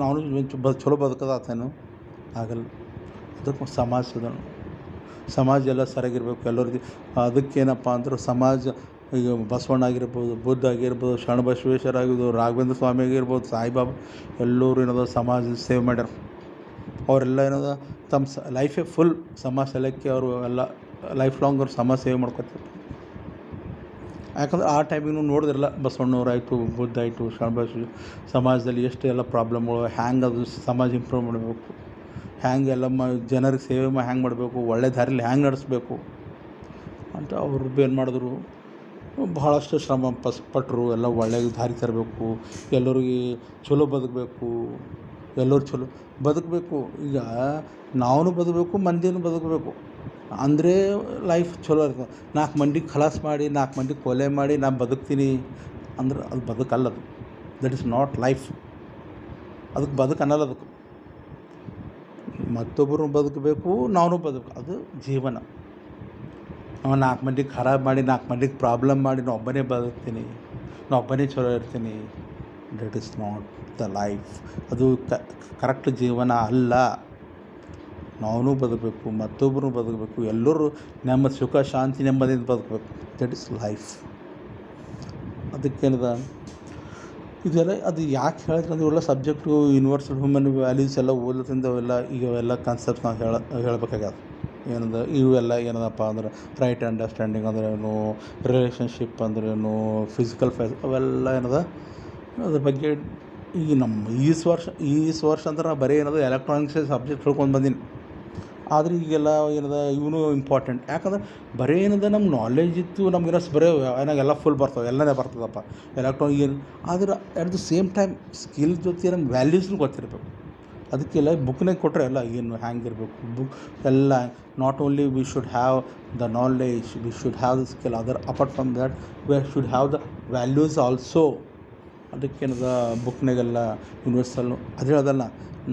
ನಾವು ಚಲೋ ಬದುಕೋದಾತೇನು ಆಗಲ್ಲ. ಅದಕ್ಕೆ ಸಮಾಜ ಎಲ್ಲ ಸರಿಯಾಗಿರ್ಬೇಕು ಎಲ್ಲರಿಗೆ. ಅದಕ್ಕೇನಪ್ಪ ಅಂದ್ರೆ ಸಮಾಜ ಈಗ ಬಸವಣ್ಣ ಆಗಿರ್ಬೋದು, ಬುದ್ಧ ಆಗಿರ್ಬೋದು, ಶರಣ ಬಸವೇಶ್ವರ ಆಗಿರ್ಬೋದು, ರಾಘವೇಂದ್ರ ಸ್ವಾಮಿ ಆಗಿರ್ಬೋದು, ಸಾಯಿಬಾಬಾ, ಎಲ್ಲರೂ ಏನದ ಸಮಾಜ ಸೇವೆ ಮಾಡ್ಯಾರ. ಅವರೆಲ್ಲ ಏನದ ತಮ್ಮ ಲೈಫೇ ಫುಲ್ ಸಮಾಜ ಸೇವೆಗೆ ಅವರು ಎಲ್ಲ ಲೈಫ್ ಲಾಂಗ್ ಅವ್ರು ಸಮಾಜ ಸೇವೆ ಮಾಡ್ಕೊತಾರೆ. ಯಾಕಂದ್ರೆ ಆ ಟೈಮಿಗೂ ನೋಡಿದ್ರಲ್ಲ, ಬಸವಣ್ಣವ್ರಾಯಿತು, ಬುದ್ಧ ಆಯಿತು, ಶರಣ ಬಸವೇಶ್ವರ ಸಮಾಜದಲ್ಲಿ ಎಷ್ಟು ಎಲ್ಲ ಪ್ರಾಬ್ಲಮ್ಗಳು, ಹ್ಯಾಂಗೆ ಅದು ಸಮಾಜ ಇಂಪ್ರೂವ್ ಮಾಡಬೇಕು, ಹ್ಯಾಂಗೆ ಎಲ್ಲ ಜನರಿಗೆ ಸೇವೆ ಹ್ಯಾಂಗೆ ಮಾಡಬೇಕು, ಒಳ್ಳೆ ದಾರಿಲಿ ಹ್ಯಾಂಗೆ ನಡೆಸ್ಬೇಕು ಅಂತ ಅವರು ಏನು ಮಾಡಿದ್ರು, ಭಾಳಷ್ಟು ಶ್ರಮ ಪಟ್ಟರು. ಎಲ್ಲ ಒಳ್ಳೆಯ ದಾರಿ ತರಬೇಕು, ಎಲ್ಲರಿಗೆ ಚಲೋ ಬದುಕಬೇಕು, ಎಲ್ಲರೂ ಚಲೋ ಬದುಕಬೇಕು. ಈಗ ನಾವು ಬದುಕಬೇಕು, ಮಂದಿನೂ ಬದುಕಬೇಕು ಅಂದರೆ ಲೈಫ್ ಚಲೋ ಇರ್ತದೆ. 4 ಮಂದಿಗೆ ಖಲಾಸ್ ಮಾಡಿ 4 ಮಂದಿಗೆ ಕೊಲೆ ಮಾಡಿ ನಾನು ಬದುಕ್ತೀನಿ ಅಂದ್ರೆ ಅದು ಬದುಕಲ್ಲ, ಅದು ದಟ್ ಇಸ್ ನಾಟ್ ಲೈಫ್. ಅದಕ್ಕೆ ಬದುಕು ಅನ್ನಲ್ಲ. ಅದಕ್ಕೆ ಮತ್ತೊಬ್ಬರು ಬದುಕಬೇಕು, ನಾವು ಬದುಕು, ಅದು ಜೀವನ. ನಾವು 4 ಮಂದಿಗೆ ಖರಾಬ್ ಮಾಡಿ 4 ಮಂದಿಗೆ ಪ್ರಾಬ್ಲಮ್ ಮಾಡಿ ನಾವು ಒಬ್ಬನೇ ಬದುಕ್ತೀನಿ, ನಾವು ಒಬ್ಬನೇ ಚಲೋ ಇರ್ತೀನಿ, that is not the life. ಅದು ಕರೆಕ್ಟ್ ಜೀವನ ಅಲ್ಲ. ನಾವೂ ಬದುಕಬೇಕು, ಮತ್ತೊಬ್ಬರು ಬದುಕಬೇಕು, ಎಲ್ಲರೂ ನೆಮ್ಮದಿ, ಸುಖ, ಶಾಂತಿ, ನೆಮ್ಮದಿಯಿಂದ ಬದುಕಬೇಕು. That is life. ಅದಕ್ಕೇನದ ಇದೆಲ್ಲ ಅದು ಯಾಕೆ ಹೇಳಿದ್ರೆ ಇವೆಲ್ಲ ಸಬ್ಜೆಕ್ಟು ಯೂನಿವರ್ಸಲ್ ಹ್ಯೂಮನ್ ವ್ಯಾಲ್ಯೂಸ್ ಎಲ್ಲ ಓದೋದ್ರಿಂದ ಈಗ ಅವೆಲ್ಲ ಕಾನ್ಸೆಪ್ಟ್ಸ್ ನಾವು ಹೇಳಬೇಕಾಗ್ಯದ. ಏನದ ಇವೆಲ್ಲ ಏನದಪ್ಪ ಅಂದ್ರೆ ರೈಟ್ ಅಂಡರ್ಸ್ಟ್ಯಾಂಡಿಂಗ್ ಅಂದ್ರೇನು, ರಿಲೇಷನ್ಶಿಪ್ ಅಂದ್ರೇನು, ಫಿಸಿಕಲ್ ಅವೆಲ್ಲ ಏನದ ಅದ್ರ ಬಗ್ಗೆ ಈಗ ನಮ್ಮ ಈ ವರ್ಷ ಅಂದ್ರೆ ಬರೀ ಏನದ ಎಲೆಕ್ಟ್ರಾನಿಕ್ಸ್ ಸಬ್ಜೆಕ್ಟ್ ಹೇಳ್ಕೊಂಡು ಬಂದೀನಿ. ಆದರೆ ಈಗೆಲ್ಲ ಏನದ ಇವನು ಇಂಪಾರ್ಟೆಂಟ್. ಯಾಕಂದ್ರೆ ಬರೀ ಏನದ ನಮ್ಮ ನಾಲೆಜ್ ಇತ್ತು, ನಮಗಿರೋ ಬರೀ ಏನಾಗೆಲ್ಲ ಫುಲ್ ಬರ್ತಾವೆ, ಎಲ್ಲನೇ ಬರ್ತದಪ್ಪ ಎಲೆಕ್ಟ್ರಾನಿಕ್ ಏನು. ಆದ್ರೆ at the same time skill ಜೊತೆ ನಮ್ಮ ವ್ಯಾಲ್ಯೂಸ್ನು ಗೊತ್ತಿರಬೇಕು. ಅದಕ್ಕೆಲ್ಲ ಬುಕ್ನಾಗ ಕೊಟ್ಟರೆ ಎಲ್ಲ ಏನು ಹ್ಯಾಂಗಿರಬೇಕು ಬುಕ್ ಎಲ್ಲ. Not only we should have the knowledge, we should have the skill, other apart from that we should have the values also. ಅದಕ್ಕೇನದ ಬುಕ್ನಾಗೆಲ್ಲ ಯೂನಿವರ್ಸಲ್ಲು ಅದು ಹೇಳೋದಲ್ಲ.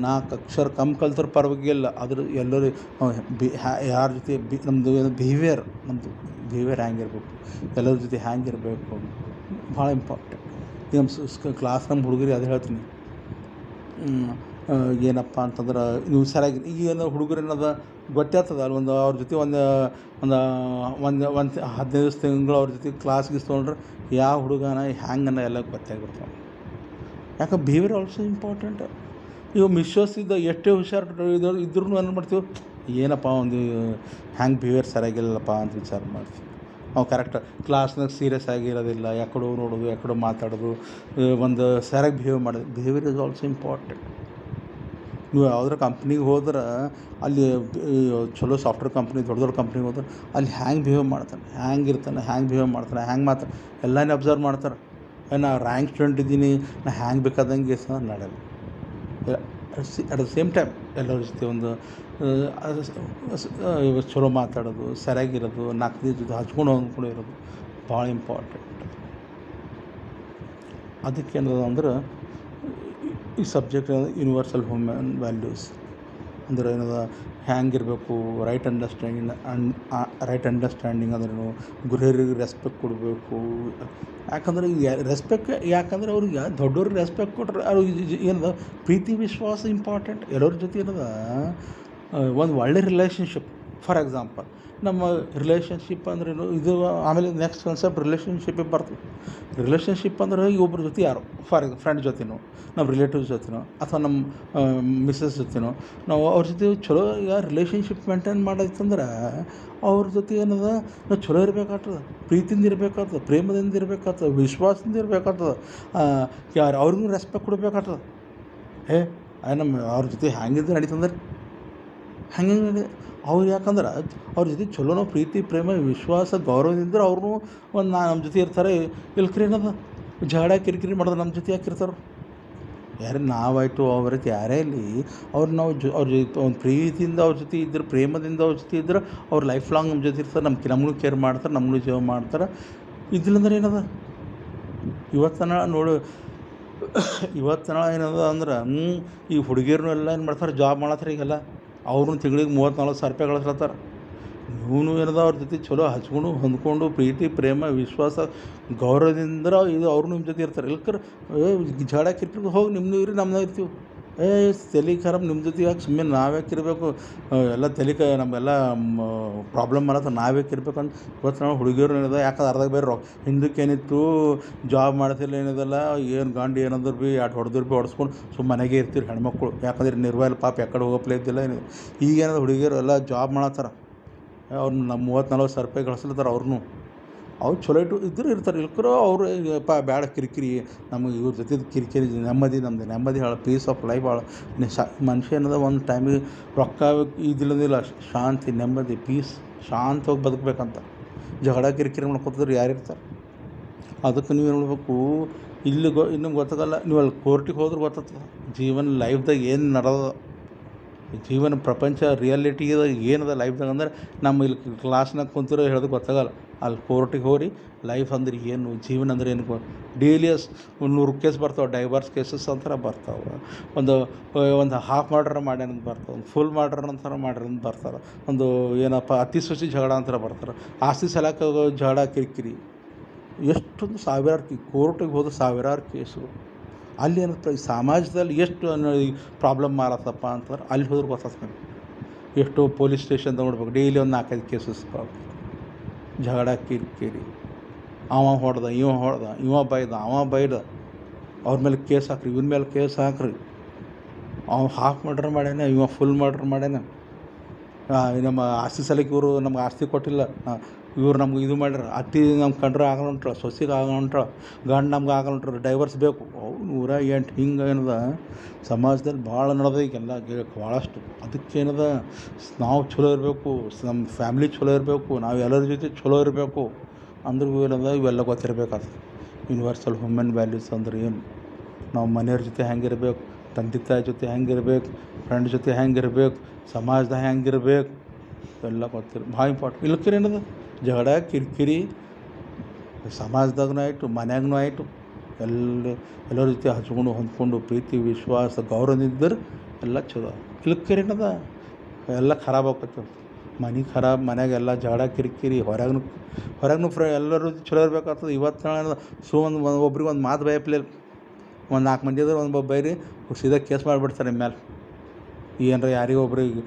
4 ಅಕ್ಷರ ಕಮ್ಮಿ ಕಲ್ತ್ರ ಪರವಾಗಿಲ್ಲ, ಅದ್ರ ಎಲ್ಲರೂ ಯಾರ ಜೊತೆ ನಮ್ಮದು ಬಿಹೇವಿಯರ್ ಹ್ಯಾಂಗಿರ್ಬೇಕು, ಎಲ್ಲರ ಜೊತೆ ಹ್ಯಾಂಗಿರಬೇಕು ಭಾಳ ಇಂಪಾರ್ಟೆಂಟ್. ಈಗ ನಮ್ಮ ಕ್ಲಾಸ್ ನಮ್ಮ ಹುಡುಗರಿಗೆ ಅದು ಹೇಳ್ತೀನಿ. ಏನಪ್ಪ ಅಂತಂದ್ರೆ ನೀವು ಸರಿಯಾಗಿ ಈಗ ಏನೋ ಹುಡುಗರು ಏನದ ಗೊತ್ತಾಗ್ತದ ಅಲ್ಲಿ ಅವ್ರ ಜೊತೆ ಒಂದು 15 ತಿಂಗಳು ಅವ್ರ ಜೊತೆ ಕ್ಲಾಸ್ಗೆ ತೊಗೊಂಡ್ರೆ ಯಾವ ಹುಡುಗನ ಹ್ಯಾಂಗನ ಎಲ್ಲ ಗೊತ್ತಾಗಿರ್ತಾವೆ. ಯಾಕೆ ಬಿಹೇವಿಯರ್ ಆಲ್ಸೋ ಇಂಪಾರ್ಟೆಂಟ್. ಇವು ಮಿಸ್ಸೋಸಿದ್ದ ಎಷ್ಟೇ ಹುಷಾರು ಇದ್ರೂ ಏನು ಮಾಡ್ತೀವಿ, ಏನಪ್ಪ ಒಂದು ಹ್ಯಾಂಗೆ ಬಿಹೇವಿಯರ್ ಸರಿಯಾಗಿಲ್ಲಪ್ಪ ಅಂತ ವಿಚಾರ ಮಾಡ್ತೀವಿ. ನಾವು ಕರೆಕ್ಟ್ ಕ್ಲಾಸ್ನಾಗ ಸೀರಿಯಸ್ ಆಗಿರೋದಿಲ್ಲ, ಯಾಕಡೋ ನೋಡೋದು, ಯಾಕಡೋ ಮಾತಾಡೋದು, ಒಂದು ಸರಿಯಾಗಿ ಬಿಹೇವಿಯರ್ ಇಸ್ ಆಲ್ಸೋ ಇಂಪಾರ್ಟೆಂಟ್. ನೀವು ಯಾವುದ್ರ ಕಂಪ್ನಿಗೆ ಹೋದ್ರೆ ಅಲ್ಲಿ ಚಲೋ ಸಾಫ್ಟ್ವೇರ್ ಕಂಪ್ನಿ, ದೊಡ್ಡ ಕಂಪ್ನಿಗೆ ಹೋದ್ರೆ ಅಲ್ಲಿ ಹ್ಯಾಂಗೆ ಬಿಹೇವ್ ಮಾಡ್ತಾನೆ, ಹ್ಯಾಂಗೆ ಬಿಹೇವ್ ಮಾಡ್ತಾನೆ, ಹ್ಯಾಂಗೆ ಮಾತಾಡ್ತಾನೆ ಎಲ್ಲನೇ ಅಬ್ಸರ್ವ್ ಮಾಡ್ತಾರೆ. ನಾ ರ್ಯಾಂಕ್ ಸ್ಟೂಡೆಂಟ್ ಇದ್ದೀನಿ, ನಾ ಹ್ಯಾಂಗೆ ಬೇಕಾದಂಗೆ ನಡೆಯಲ್ಲ. ಅಟ್ ದ ಸೇಮ್ ಟೈಮ್ ಎಲ್ಲರ ಜೊತೆ ಒಂದು ಚಲೋ ಮಾತಾಡೋದು, ಸರಿಯಾಗಿರೋದು, 4 ದಿವಸ ಜೊತೆ ಹಚ್ಕೊಂಡು ಇರೋದು ಭಾಳ ಇಂಪಾರ್ಟೆಂಟ್. ಅದಕ್ಕೇನದ ಅಂದ್ರೆ ಈ ಸಬ್ಜೆಕ್ಟ್ ಯೂನಿವರ್ಸಲ್ ಹ್ಯೂಮನ್ ವ್ಯಾಲ್ಯೂಸ್ ಅಂದ್ರೆ ಏನದ ಹ್ಯಾಂಗಿರಬೇಕು, ರೈಟ್ ಅಂಡರ್ಸ್ಟ್ಯಾಂಡಿಂಗ್ ಅಂದ್ರೇನು, ಗುರುಹಿರಿಗೆ ರೆಸ್ಪೆಕ್ಟ್ ಕೊಡಬೇಕು. ಯಾಕಂದ್ರೆ ಯಾಕಂದ್ರೆ ಅವ್ರಿಗೆ ದೊಡ್ಡವ್ರಿಗೆ ರೆಸ್ಪೆಕ್ಟ್ ಕೊಟ್ಟರೆ ಅವ್ರಿಗೆ ಏನದ ಪ್ರೀತಿ ವಿಶ್ವಾಸ ಇಂಪಾರ್ಟೆಂಟ್. ಎಲ್ಲರ ಜೊತೆ ಏನದ ಒಂದು ಒಳ್ಳೆ ರಿಲೇಷನ್ಶಿಪ್. ಫಾರ್ ಎಕ್ಸಾಂಪಲ್ ನಮ್ಮ ರಿಲೇಷನ್ಶಿಪ್ ಅಂದ್ರೇನು ಇದು. ಆಮೇಲೆ ನೆಕ್ಸ್ಟ್ ಕಾನ್ಸೆಪ್ಟ್ ರಿಲೇಷನ್ಶಿಪ್ಪಿಗೆ ಬರ್ತದೆ. ರಿಲೇಷನ್ಶಿಪ್ ಅಂದ್ರೆ ಈಗ ಒಬ್ಬರ ಜೊತೆ ಯಾರು ಫ್ರೆಂಡ್ ಜೊತೆನೋ, ನಮ್ಮ ರಿಲೇಟಿವ್ಸ್ ಜೊತೆನೋ, ಅಥವಾ ನಮ್ಮ ಮಿಸ್ಸಸ್ ಜೊತೆನೋ ನಾವು ಅವ್ರ ಜೊತೆ ಚಲೋ ಈಗ ರಿಲೇಷನ್ಶಿಪ್ ಮೇಂಟೈನ್ ಮಾಡೋದಂದ್ರೆ ಅವ್ರ ಜೊತೆ ಏನದ ನಾವು ಚಲೋ ಇರಬೇಕಾಗ್ತದೆ, ಪ್ರೀತಿಯಿಂದ ಇರಬೇಕಾಗ್ತದೆ, ಪ್ರೇಮದಿಂದ ಇರಬೇಕಾಗ್ತದೆ, ವಿಶ್ವಾಸದಿಂದ ಇರಬೇಕಾಗ್ತದೆ. ಅವ್ರಿಗೂ ರೆಸ್ಪೆಕ್ಟ್ ಕೊಡಬೇಕಾಗ್ತದೆ. ಅವ್ರ ಜೊತೆ ಹ್ಯಾಂಗಿದ್ದು ನಡೀತಂದ್ರೆ ಹಂಗೆ ಅವ್ರು. ಯಾಕಂದ್ರೆ ಅವ್ರ ಜೊತೆ ಚಲೋ ನಾವು ಪ್ರೀತಿ, ಪ್ರೇಮ, ವಿಶ್ವಾಸ, ಗೌರವದಿಂದ ಅವ್ರೂ ಒಂದು ನಮ್ಮ ಜೊತೆ ಇರ್ತಾರೆ. ಇಲ್ಕ್ರಿ ಏನದ ಜಗಳ ಕಿರಿಕಿರಿ ಮಾಡೋದು ನಮ್ಮ ಜೊತೆ ಯಾಕಿರ್ತಾರೆ? ಯಾರೇ ನಾವಾಯಿತು ಅವ್ರದ್ದು ಯಾರೇ ಇಲ್ಲಿ ಅವ್ರು ನಾವು ಅವ್ರ ಜೊತೆ ಒಂದು ಪ್ರೀತಿಯಿಂದ ಅವ್ರ ಜೊತೆ ಇದ್ರೆ, ಪ್ರೇಮದಿಂದ ಅವ್ರ ಜೊತೆ ಇದ್ರೆ ಅವ್ರು ಲೈಫ್ ಲಾಂಗ್ ನಮ್ಮ ಜೊತೆ ಇರ್ತಾರೆ. ನಮಗೂ ಕೇರ್ ಮಾಡ್ತಾರೆ, ನಮಗೂ ಜೀವ ಮಾಡ್ತಾರೆ. ಇದಿಲ್ಲಂದ್ರೆ ಏನದ ಇವತ್ತನ ನೋಡು, ಇವತ್ತನ ಏನದ ಅಂದ್ರೆ ಈ ಹುಡುಗಿಯರು ಎಲ್ಲ ಏನು ಮಾಡ್ತಾರೆ, ಜಾಬ್ ಮಾಡತ್ತಾರೆ ಈಗೆಲ್ಲ. ಅವ್ರನ್ನ ತಿಂಗಳಿಗೆ 30-40 ಸಾವಿರ ರೂಪಾಯಿ ಗಳಿಸ್ಲತ್ತಾರೆ. ಇವನು ಏನದ ಅವ್ರ ಜೊತೆ ಚಲೋ ಹಚ್ಕೊಂಡು ಹೊಂದ್ಕೊಂಡು ಪ್ರೀತಿ, ಪ್ರೇಮ, ವಿಶ್ವಾಸ, ಗೌರವದಿಂದ ಇದು ಅವ್ರು ನಿಮ್ಮ ಜೊತೆ ಇರ್ತಾರೆ. ಇಲ್ಕರ್ ಜಗಳ ಕಿರ್ಕಿರ್ದು ಹೋಗಿ ನಿಮ್ಮದು ಇರಿ, ನಮ್ಮನ್ನ ಇರ್ತೀವಿ. ತಲೆ ಖರಾಬ್ ನಿಮ್ಮ ಜೊತೆ ಯಾಕೆ ಸುಮ್ಮನೆ ನಾವ್ಯಾಕಿರಬೇಕು, ಎಲ್ಲ ನಮಗೆಲ್ಲ ಪ್ರಾಬ್ಲಮ್ ಮಾಡತ್ತ ನಾವ್ಯಾಕಿರ್ಬೇಕು ಅಂತ. ಇವತ್ತು ನಾವು ಹುಡುಗಿಯರು ಏನಿದೆ ಯಾಕಂದ್ರೆ ಅರ್ಧ ಬೇರೆ ಹಿಂದಕ್ಕೆ ಏನಿತ್ತು, ಜಾಬ್ ಮಾಡ್ತಿಲ್ಲ ಏನಿದಲ್ಲ, ಏನು ಗಂಡು ಏನಂದ್ರೆ ಭೀ ಹೊಡೆದ್ರು ಭೀ ಹೊಡೆಸ್ಕೊಂಡು ಮನೆಗೆ ಇರ್ತೀರಿ ಹೆಣ್ಮಕ್ಳು. ಯಾಕಂದ್ರೆ ನಿರ್ವಹಣೆ ಪಾಪ ಯಾಕಡೆ ಹೋಗಪ್ಲೇ ಇದ್ದಿಲ್ಲ ಏನಿದೆ. ಈಗೇನದ ಹುಡುಗಿಯರು ಎಲ್ಲ ಜಾಬ್ ಮಾಡತ್ತಾರ, ಅವ್ರು ನಮ್ಮ 30-40 ಸಾವಿರ ರೂಪಾಯಿ ಗಳಿಸ್ಲತ್ತಾರ. ಅವ್ರು ಚಲೋ ಇದ್ದರೂ ಇರ್ತಾರೆ. ಇಲ್ಕರೋ ಅವರು ಬ್ಯಾಡ ಕಿರಿಕಿರಿ, ನಮಗೆ ಇವ್ರ ಜೊತೆ ಕಿರಿಕಿರಿ, ನೆಮ್ಮದಿ ಭಾಳ, ಪೀಸ್ ಆಫ್ ಲೈಫ್ ಭಾಳ. ಮನುಷ್ಯ ಏನದ ಒಂದು ಟೈಮಿಗೆ ರೊಕ್ಕ ಇದಿಲ್ಲದಿಲ್ಲ, ಶಾಂತಿ, ನೆಮ್ಮದಿ, ಪೀಸ್, ಶಾಂತವಾಗಿ ಬದುಕಬೇಕಂತ. ಜಗಳ ಕಿರಿಕಿರಿ ಮಾಡ್ಕೊತಿದ್ರೆ ಯಾರಿರ್ತಾರೆ? ಅದಕ್ಕೆ ನೀವೇನು ಮಾಡಬೇಕು, ಇಲ್ಲಿ ಇನ್ನೂ ಗೊತ್ತಾಗಲ್ಲ, ನೀವು ಅಲ್ಲಿ ಕೋರ್ಟಿಗೆ ಹೋದ್ರೆ ಗೊತ್ತಾಗ್ತದೆ ಜೀವನ ಲೈಫ್ದಾಗ ಏನು ನಡೆದ, ಜೀವನ ಪ್ರಪಂಚ ರಿಯಾಲಿಟಿದಾಗ ಏನದ ಲೈಫ್ದಾಗ. ಅಂದ್ರೆ ನಮ್ಮ ಇಲ್ಲಿ ಕ್ಲಾಸ್ನಾಗ ಕುಂತಿರೋ ಹೇಳೋದು ಗೊತ್ತಾಗಲ್ಲ. ಅಲ್ಲಿ ಕೋರ್ಟಿಗೆ ಹೋಗಿ ಲೈಫ್ ಅಂದ್ರೆ ಏನು, ಜೀವನ ಅಂದ್ರೆ ಏನು, ಡೈಲಿ 100 ಕೇಸ್ ಬರ್ತಾವೆ, ಡೈವರ್ಸ್ ಕೇಸಸ್ ಅಂತಾರೆ ಬರ್ತಾವೆ. ಒಂದು ಹಾಫ್ ಮರ್ಡರ್ ಮಾಡ್ಯಾನಂತ ಬರ್ತಾವೆ, ಒಂದು ಫುಲ್ ಮರ್ಡರ್ ಅಂತಾರೆ ಮಾಡ್ಯಾರಂತ ಬರ್ತಾರೆ, ಒಂದು ಏನಪ್ಪ ಅತಿ ಸೊಸಿ ಜಗಳ ಅಂತಾರೆ ಬರ್ತಾರೆ, ಆಸ್ತಿ ಸಲಕ್ಕೆ ಜಗಳ ಕಿರಿಕಿರಿ, ಎಷ್ಟೊಂದು ಸಾವಿರಾರು ಕೋರ್ಟಿಗೆ ಹೋದ ಸಾವಿರಾರು ಕೇಸು. ಅಲ್ಲಿ ಏನಪ್ಪ ಈ ಸಮಾಜದಲ್ಲಿ ಎಷ್ಟು ಪ್ರಾಬ್ಲಮ್ ಮಾಡತ್ತಪ್ಪ ಅಂತಂದ್ರೆ ಅಲ್ಲಿ ಹೋದ್ರೆ ಗೊತ್ತಾಗ್ತದೆ. ಎಷ್ಟೋ ಪೊಲೀಸ್ ಸ್ಟೇಷನ್ ನೋಡ್ಬೇಕು, ಡೈಲಿ ಒಂದು 4-5 ಕೇಸಸ್ ಜಗಳ ಕಿರಿಕಿರಿ. ಅವ ಹೊಡೆದ, ಇವ ಬೈದ, ಅವ್ರ ಮೇಲೆ ಕೇಸ್ ಹಾಕ್ರಿ, ಇವ್ರ ಮೇಲೆ ಕೇಸ್ ಹಾಕ್ರಿ. ಅವ ಹಾಫ್ ಮರ್ಡರ್ ಮಾಡ್ಯಾನ, ಇವ ಫುಲ್ ಮರ್ಡರ್ ಮಾಡ್ಯಾನ. ನಮ್ಮ ಆಸ್ತಿ ಸಲಕ್ಕೆ ಇವರು ನಮ್ಗೆ ಆಸ್ತಿ ಕೊಟ್ಟಿಲ್ಲ, ಇವ್ರು ನಮ್ಗೆ ಇದು ಮಾಡ್ಯಾರ. ಅತ್ತಿ ನಮ್ಗೆ ಕಂಡ್ರೆ ಆಗಲ್ಲ ಹೊಂಟ್ರ, ಸೊಸೆಗೆ ಆಗಲ್ಲ ಹೊಂಟ್ರ, ಗಂಡು ನಮ್ಗೆ ಆಗಲ್ಲ ಹೊಂಟ್ರ, ಡೈವರ್ಸ್ ಬೇಕು. ಅವು 108 ಹಿಂಗೆ ಏನದ ಸಮಾಜದಲ್ಲಿ ಭಾಳ ನಡೆದ ಈಗೆಲ್ಲ ಭಾಳಷ್ಟು. ಅದಕ್ಕೇನದ ನಾವು ಚಲೋ ಇರಬೇಕು, ನಮ್ಮ ಫ್ಯಾಮ್ಲಿ ಚಲೋ ಇರಬೇಕು, ನಾವು ಎಲ್ಲರ ಜೊತೆ ಚಲೋ ಇರಬೇಕು ಅಂದ್ರೆ ಏನದ ಇವೆಲ್ಲ ಗೊತ್ತಿರಬೇಕಾಗ್ತದೆ. ಯೂನಿವರ್ಸಲ್ ಹ್ಯೂಮನ್ ವ್ಯಾಲ್ಯೂಸ್ ಅಂದ್ರೆ ಏನು, ನಾವು ಮನೆಯವ್ರ ಜೊತೆ ಹೆಂಗಿರ್ಬೇಕು, ತಂದೆ ತಾಯಿ ಜೊತೆ ಹೆಂಗಿರ್ಬೇಕು, ಫ್ರೆಂಡ್ ಜೊತೆ ಹೆಂಗಿರ್ಬೇಕು, ಸಮಾಜದಾಗ ಹೆಂಗಿರ್ಬೇಕು ಎಲ್ಲ ಭಾಳ ಇಂಪಾರ್ಟೆಂಟ್. ಇಲ್ಲಕ್ಕಿರ ಏನದ ಜಗಳ ಕಿರಿಕಿರಿ ಸಮಾಜದಾಗೂ ಆಯಿತು, ಮನ್ಯಾಗೂ ಆಯಿತು, ಎಲ್ಲರ ಜೊತೆ ಹಚ್ಕೊಂಡು ಹೊಂದ್ಕೊಂಡು ಪ್ರೀತಿ ವಿಶ್ವಾಸ ಗೌರವದಿದ್ದರೆ ಎಲ್ಲ ಚಲೋ. ಇಲ್ಲಕ್ಕಿರ ಏನದ ಎಲ್ಲ ಖರಾಬ್ ಆಕೈತೆ. ಮನೆ ಖರಾಬ್, ಮನ್ಯಾಗೆಲ್ಲ ಜಗಳ ಕಿರಿಕಿರಿ, ಹೊರಗೂ ಎಲ್ಲರೂ ಚಲೋ ಇರಬೇಕಾಗ್ತದೆ. ಇವತ್ತು ನಾಳೆ ಒಬ್ರಿಗೆ ಒಂದು ಮಾತು ಬಯಪ್ಲೆ, ಒಂದು 4 ಮಂದಿ ಇದ್ರೆ ಒಂದು ಬೈರಿ ಸೀದಾ ಕೇಸ್ ಮಾಡಿಬಿಡ್ತಾರೆ ನಿಮ್ಮ ಮೇಲೆ. ಏನಾರ ಯಾರಿಗೂ ಒಬ್ರಿಗೆ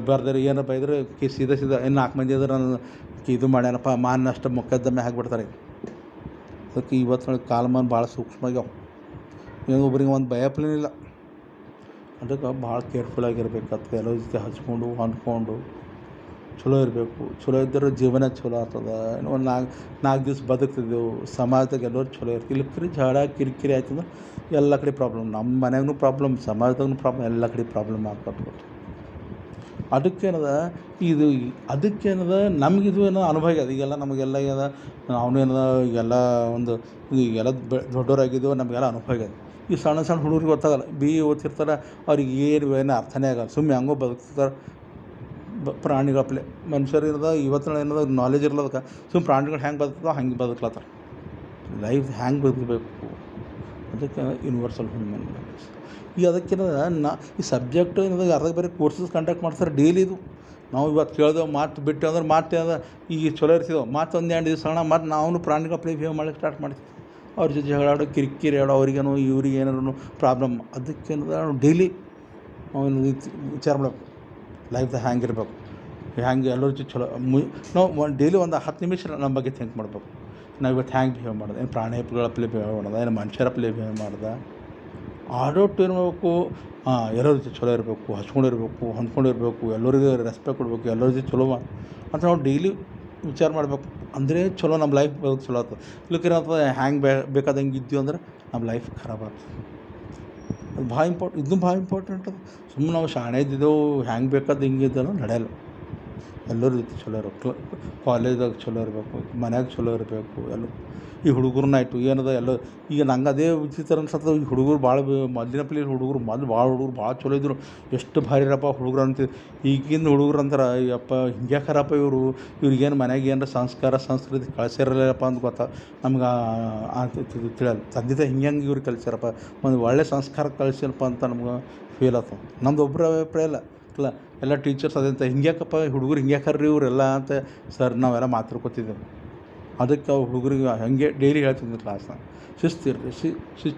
ಬರ್ದಾರೆ ಏನಾರ ಬೈದ್ರೆ ಸೀದಾ ಇನ್ನು 4 ಮಂದಿ ಇದ್ರೆ ನಾನು ಇದು ಮಾಡ್ಯಾನಪ್ಪ ಅಷ್ಟು ಮೊಕದ್ದಮೆ ಹಾಕಿಬಿಡ್ತಾರೆ. ಅದಕ್ಕೆ ಇವತ್ತು ಕಾಲಮಾನ ಭಾಳ ಸೂಕ್ಷ್ಮ ಆಗ್ಯಾವ. ಏನು ಒಬ್ರಿಗೆ ಒಂದು ಭಯಪ್ಲೇನಿಲ್ಲ. ಅದಕ್ಕೆ ಭಾಳ ಕೇರ್ಫುಲ್ಲಾಗಿರ್ಬೇಕಾಗ್ತದೆ. ಎಲ್ಲರ ಜೊತೆ ಹಚ್ಕೊಂಡು ಹೊಂದ್ಕೊಂಡು ಚಲೋ ಇರಬೇಕು. ಚಲೋ ಇದ್ದರೆ ಜೀವನ ಚಲೋ ಆಗ್ತದೆ. ಒಂದು 4 ದಿವ್ಸ ಬದುಕ್ತಿದ್ದೆವು, ಸಮಾಜದಾಗ ಎಲ್ಲರೂ ಚಲೋ ಇರ್ತೀವಿ. ಇಲ್ಲಕ್ರಿ ಜಗಳ ಕಿರಿಕಿರಿ ಆಯ್ತಂದ್ರೆ ಎಲ್ಲ ಕಡೆ ಪ್ರಾಬ್ಲಮ್, ನಮ್ಮ ಮನ್ಯಾಗೂ ಪ್ರಾಬ್ಲಮ್, ಸಮಾಜದಾಗೂ ಪ್ರಾಬ್ಲಮ್, ಎಲ್ಲ ಕಡೆ ಪ್ರಾಬ್ಲಮ್ ಆಗ್ತದೆ. ಅದಕ್ಕೇನದ ಅದಕ್ಕೇನದ ನಮಗಿದು ಏನೋ ಅನುಭವ ಆಗ್ಯದ. ಈಗೆಲ್ಲ ನಮಗೆಲ್ಲ ಏನದ ಅವನು ಏನದ ಈಗೆಲ್ಲ ಒಂದು ಈಗೆಲ್ಲ ದೊಡ್ಡವರಾಗಿದ್ದೆವು, ನಮಗೆಲ್ಲ ಅನುಭವ ಆಗ್ಯದ. ಈ ಸಣ್ಣ ಹುಡುಗರಿಗೆ ಗೊತ್ತಾಗಲ್ಲ, ಓದ್ತಿರ್ತಾರೆ, ಅವ್ರಿಗೆ ಏನು ಅರ್ಥನೇ ಆಗಲ್ಲ, ಸುಮ್ಮನೆ ಹಂಗೋ ಬದುಕ್ತಿರ್ತಾರೆ. ಪ್ರಾಣಿಗಳಪ್ಲೆ ಮನುಷ್ಯರು ಏನದ ಇವತ್ತಿನ ಏನದ ನಾಲೆಜ್ ಇರ್ಲದಕ್ಕೆ ಸುಮ್ಮನೆ ಪ್ರಾಣಿಗಳು ಹೆಂಗೆ ಬದುಕ್ತೋ ಹಂಗೆ ಬದುಕ್ಲತ್ತಾರ. ಲೈಫ್ ಹೆಂಗೆ ಬದುಕಬೇಕು, ಅದಕ್ಕೆ ಯೂನಿವರ್ಸಲ್ ಹ್ಯೂಮನ್ ವ್ಯಾಲ್ಯೂಸ್. ಈಗ ಅದಕ್ಕೇನದ ಈ ಸಬ್ಜೆಕ್ಟ್ ಏನದ ಅರ್ಧಕ್ಕೆ ಬೇರೆ ಕೋರ್ಸಸ್ ಕಂಡಕ್ಟ್ ಮಾಡ್ತಾರೆ ಡೈಲಿ. ಇದು ನಾವು ಇವತ್ತು ಕೇಳಿದೆವು, ಮಾತು ಬಿಟ್ಟು ಅಂದ್ರೆ ಮಾತು ಏನದ ಈಗ ಚಲೋ ಇರ್ತಿದ್ದೆವು, ಮತ್ತು 1-2 ದಿವಸ ಮತ್ತು ನಾವು ಪ್ರಾಣಿಗಳಪ್ಲೆ ಬಿಹೇವ್ ಮಾಡಕ್ಕೆ ಸ್ಟಾರ್ಟ್ ಮಾಡ್ತೀವಿ. ಅವ್ರ ಜೊತೆ ಜಗಳಾಡೋ ಕಿರಿಕಿರಿ ಆಡೋ, ಅವ್ರಿಗೇನೋ ಇವ್ರಿಗೆ ಏನಾರು ಪ್ರಾಬ್ಲಮ್. ಅದಕ್ಕೇನದ ಡೈಲಿ ನಾವು ವಿಚಾರ ಮಾಡಬೇಕು, ಲೈಫ್ದಾಗ ಹೆಂಗಿರ್ಬೇಕು, ಹೆಂಗೆ ಎಲ್ಲರ ಜೊತೆ ಚಲೋ ನಾವು ಡೈಲಿ ಒಂದು 10 ನಿಮಿಷ ನಮ್ಮ ಬಗ್ಗೆ ಥಿಂಕ್ ಮಾಡಬೇಕು. ನಾವು ಇವತ್ತು ಹೆಂಗೆ ಬಿಹೇವ್ ಮಾಡೋದು, ಏನು ಪ್ರಾಣಿಗಳಪ್ಲೆ ಬಿಹೇವ್ ಮಾಡೋದು, ಏನು ಮನುಷ್ಯರಪ್ಲೆ ಬಿಹೇವ್ ಮಾಡ್ದೆ, ಆಡೋಟ್ಟು ಏನು ಮಾಡಬೇಕು. ಎಲ್ಲರ ಜೊತೆ ಚಲೋ ಇರಬೇಕು, ಹಚ್ಕೊಂಡಿರ್ಬೇಕು, ಹೊಂದ್ಕೊಂಡಿರ್ಬೇಕು, ಎಲ್ಲರಿಗೂ ರೆಸ್ಪೆಕ್ಟ್ ಕೊಡಬೇಕು, ಎಲ್ಲರ ಜೊತೆ ಚಲೋ ಅಂತ ನಾವು ಡೈಲಿ ವಿಚಾರ ಮಾಡಬೇಕು. ಅಂದರೆ ಚಲೋ ನಮ್ಮ ಲೈಫ್ ಚಲೋ ಆಗ್ತದೆ. ಇಲ್ಲಕ್ಕೇನಾಗ್ತದೆ ಹೆಂಗೆ ಬೇಕಾದಂಗೆ ಇದ್ದೀವಿ ಅಂದ್ರೆ ನಮ್ಮ ಲೈಫ್ ಖರಾಬ್ ಆಗ್ತದೆ. ಅದು ಭಾಳ ಇದನ್ನು ಭಾಳ ಇಂಪಾರ್ಟೆಂಟ್. ಅದು ಸುಮ್ಮನೆ ನಾವು ಶಾಣೆ ಇದ್ದಿದ್ದೆವು, ಹೆಂಗೆ ಬೇಕಾದ ಹಿಂಗೆ ಇದ್ದೆಲ್ಲ ನಡೆಯಲ್ಲ. ಎಲ್ಲರ ಜೊತೆ ಚಲೋ ಇರಬೇಕು, ಕಾಲೇಜ್ದಾಗ ಚಲೋ ಇರಬೇಕು, ಮನ್ಯಾಗ ಚಲೋ ಇರಬೇಕು. ಎಲ್ಲ ಈ ಹುಡುಗರನ್ನಾಯ್ತು ಏನದ ಎಲ್ಲ ಈಗ ನಂಗೆ ಅದೇ ವಿಚಿತ್ರ ಅನ್ಸತ್ತೆ. ಈ ಹುಡುಗರು ಭಾಳ ಮೊದಲಿನ ಪೀಳಿಗೆ ಹುಡುಗರು ಭಾಳ ಚಲೋ ಇದ್ದರು, ಎಷ್ಟು ಭಾರಿ ಇರಪ್ಪ ಹುಡುಗರು ಅಂತ. ಈಗಿನ ಹುಡುಗರು ಅಂತಾರೆ ಅಪ್ಪ ಹಿಂಗ್ಯಾಕರಪ್ಪ ಇವ್ರಿಗೇನು ಮನ್ಯಾಗ ಏನಾರ ಸಂಸ್ಕಾರ ಸಂಸ್ಕೃತಿ ಕಳಿಸಿರಲ್ಲಪ್ಪ ಅಂತ ಗೊತ್ತಾ ನಮ್ಗೆ ತಿಳಿಯಲ್ಲ. ತಂದೆ ಹಿಂಗೆ ಇವ್ರಿಗೆ ಕಲಿಸ್ಯಾರಪ್ಪ, ಒಂದು ಒಳ್ಳೆ ಸಂಸ್ಕಾರ ಕಳಿಸಿಲ್ಲಪ್ಪ ಅಂತ ನಮ್ಗೆ ಫೀಲ್ ಆಗ್ತದೆ. ನಮ್ದು ಒಬ್ಬರ ಅಭಿಪ್ರಾಯ ಇಲ್ಲ ಎಲ್ಲ ಟೀಚರ್ಸ್ ಅದಂತ ಹಿಂಗ್ಯಾಕಪ್ಪ ಹುಡುಗರು ಹಿಂಗ್ಯಾಕರ್ರಿ ಇವರೆಲ್ಲ ಅಂತ ಸರ್ ನಾವೆಲ್ಲ ಮಾತಾಡ್ಕೊತಿದ್ದೆವು. ಅದಕ್ಕೆ ಅವ್ರು ಹುಡುಗರಿಗೆ ಹಾಗೆ ಡೈಲಿ ಹೇಳ್ತಿದ್ದೆ ಕ್ಲಾಸ್ನಾಗ, ಶಿಸ್ತಿರ್ರಿ,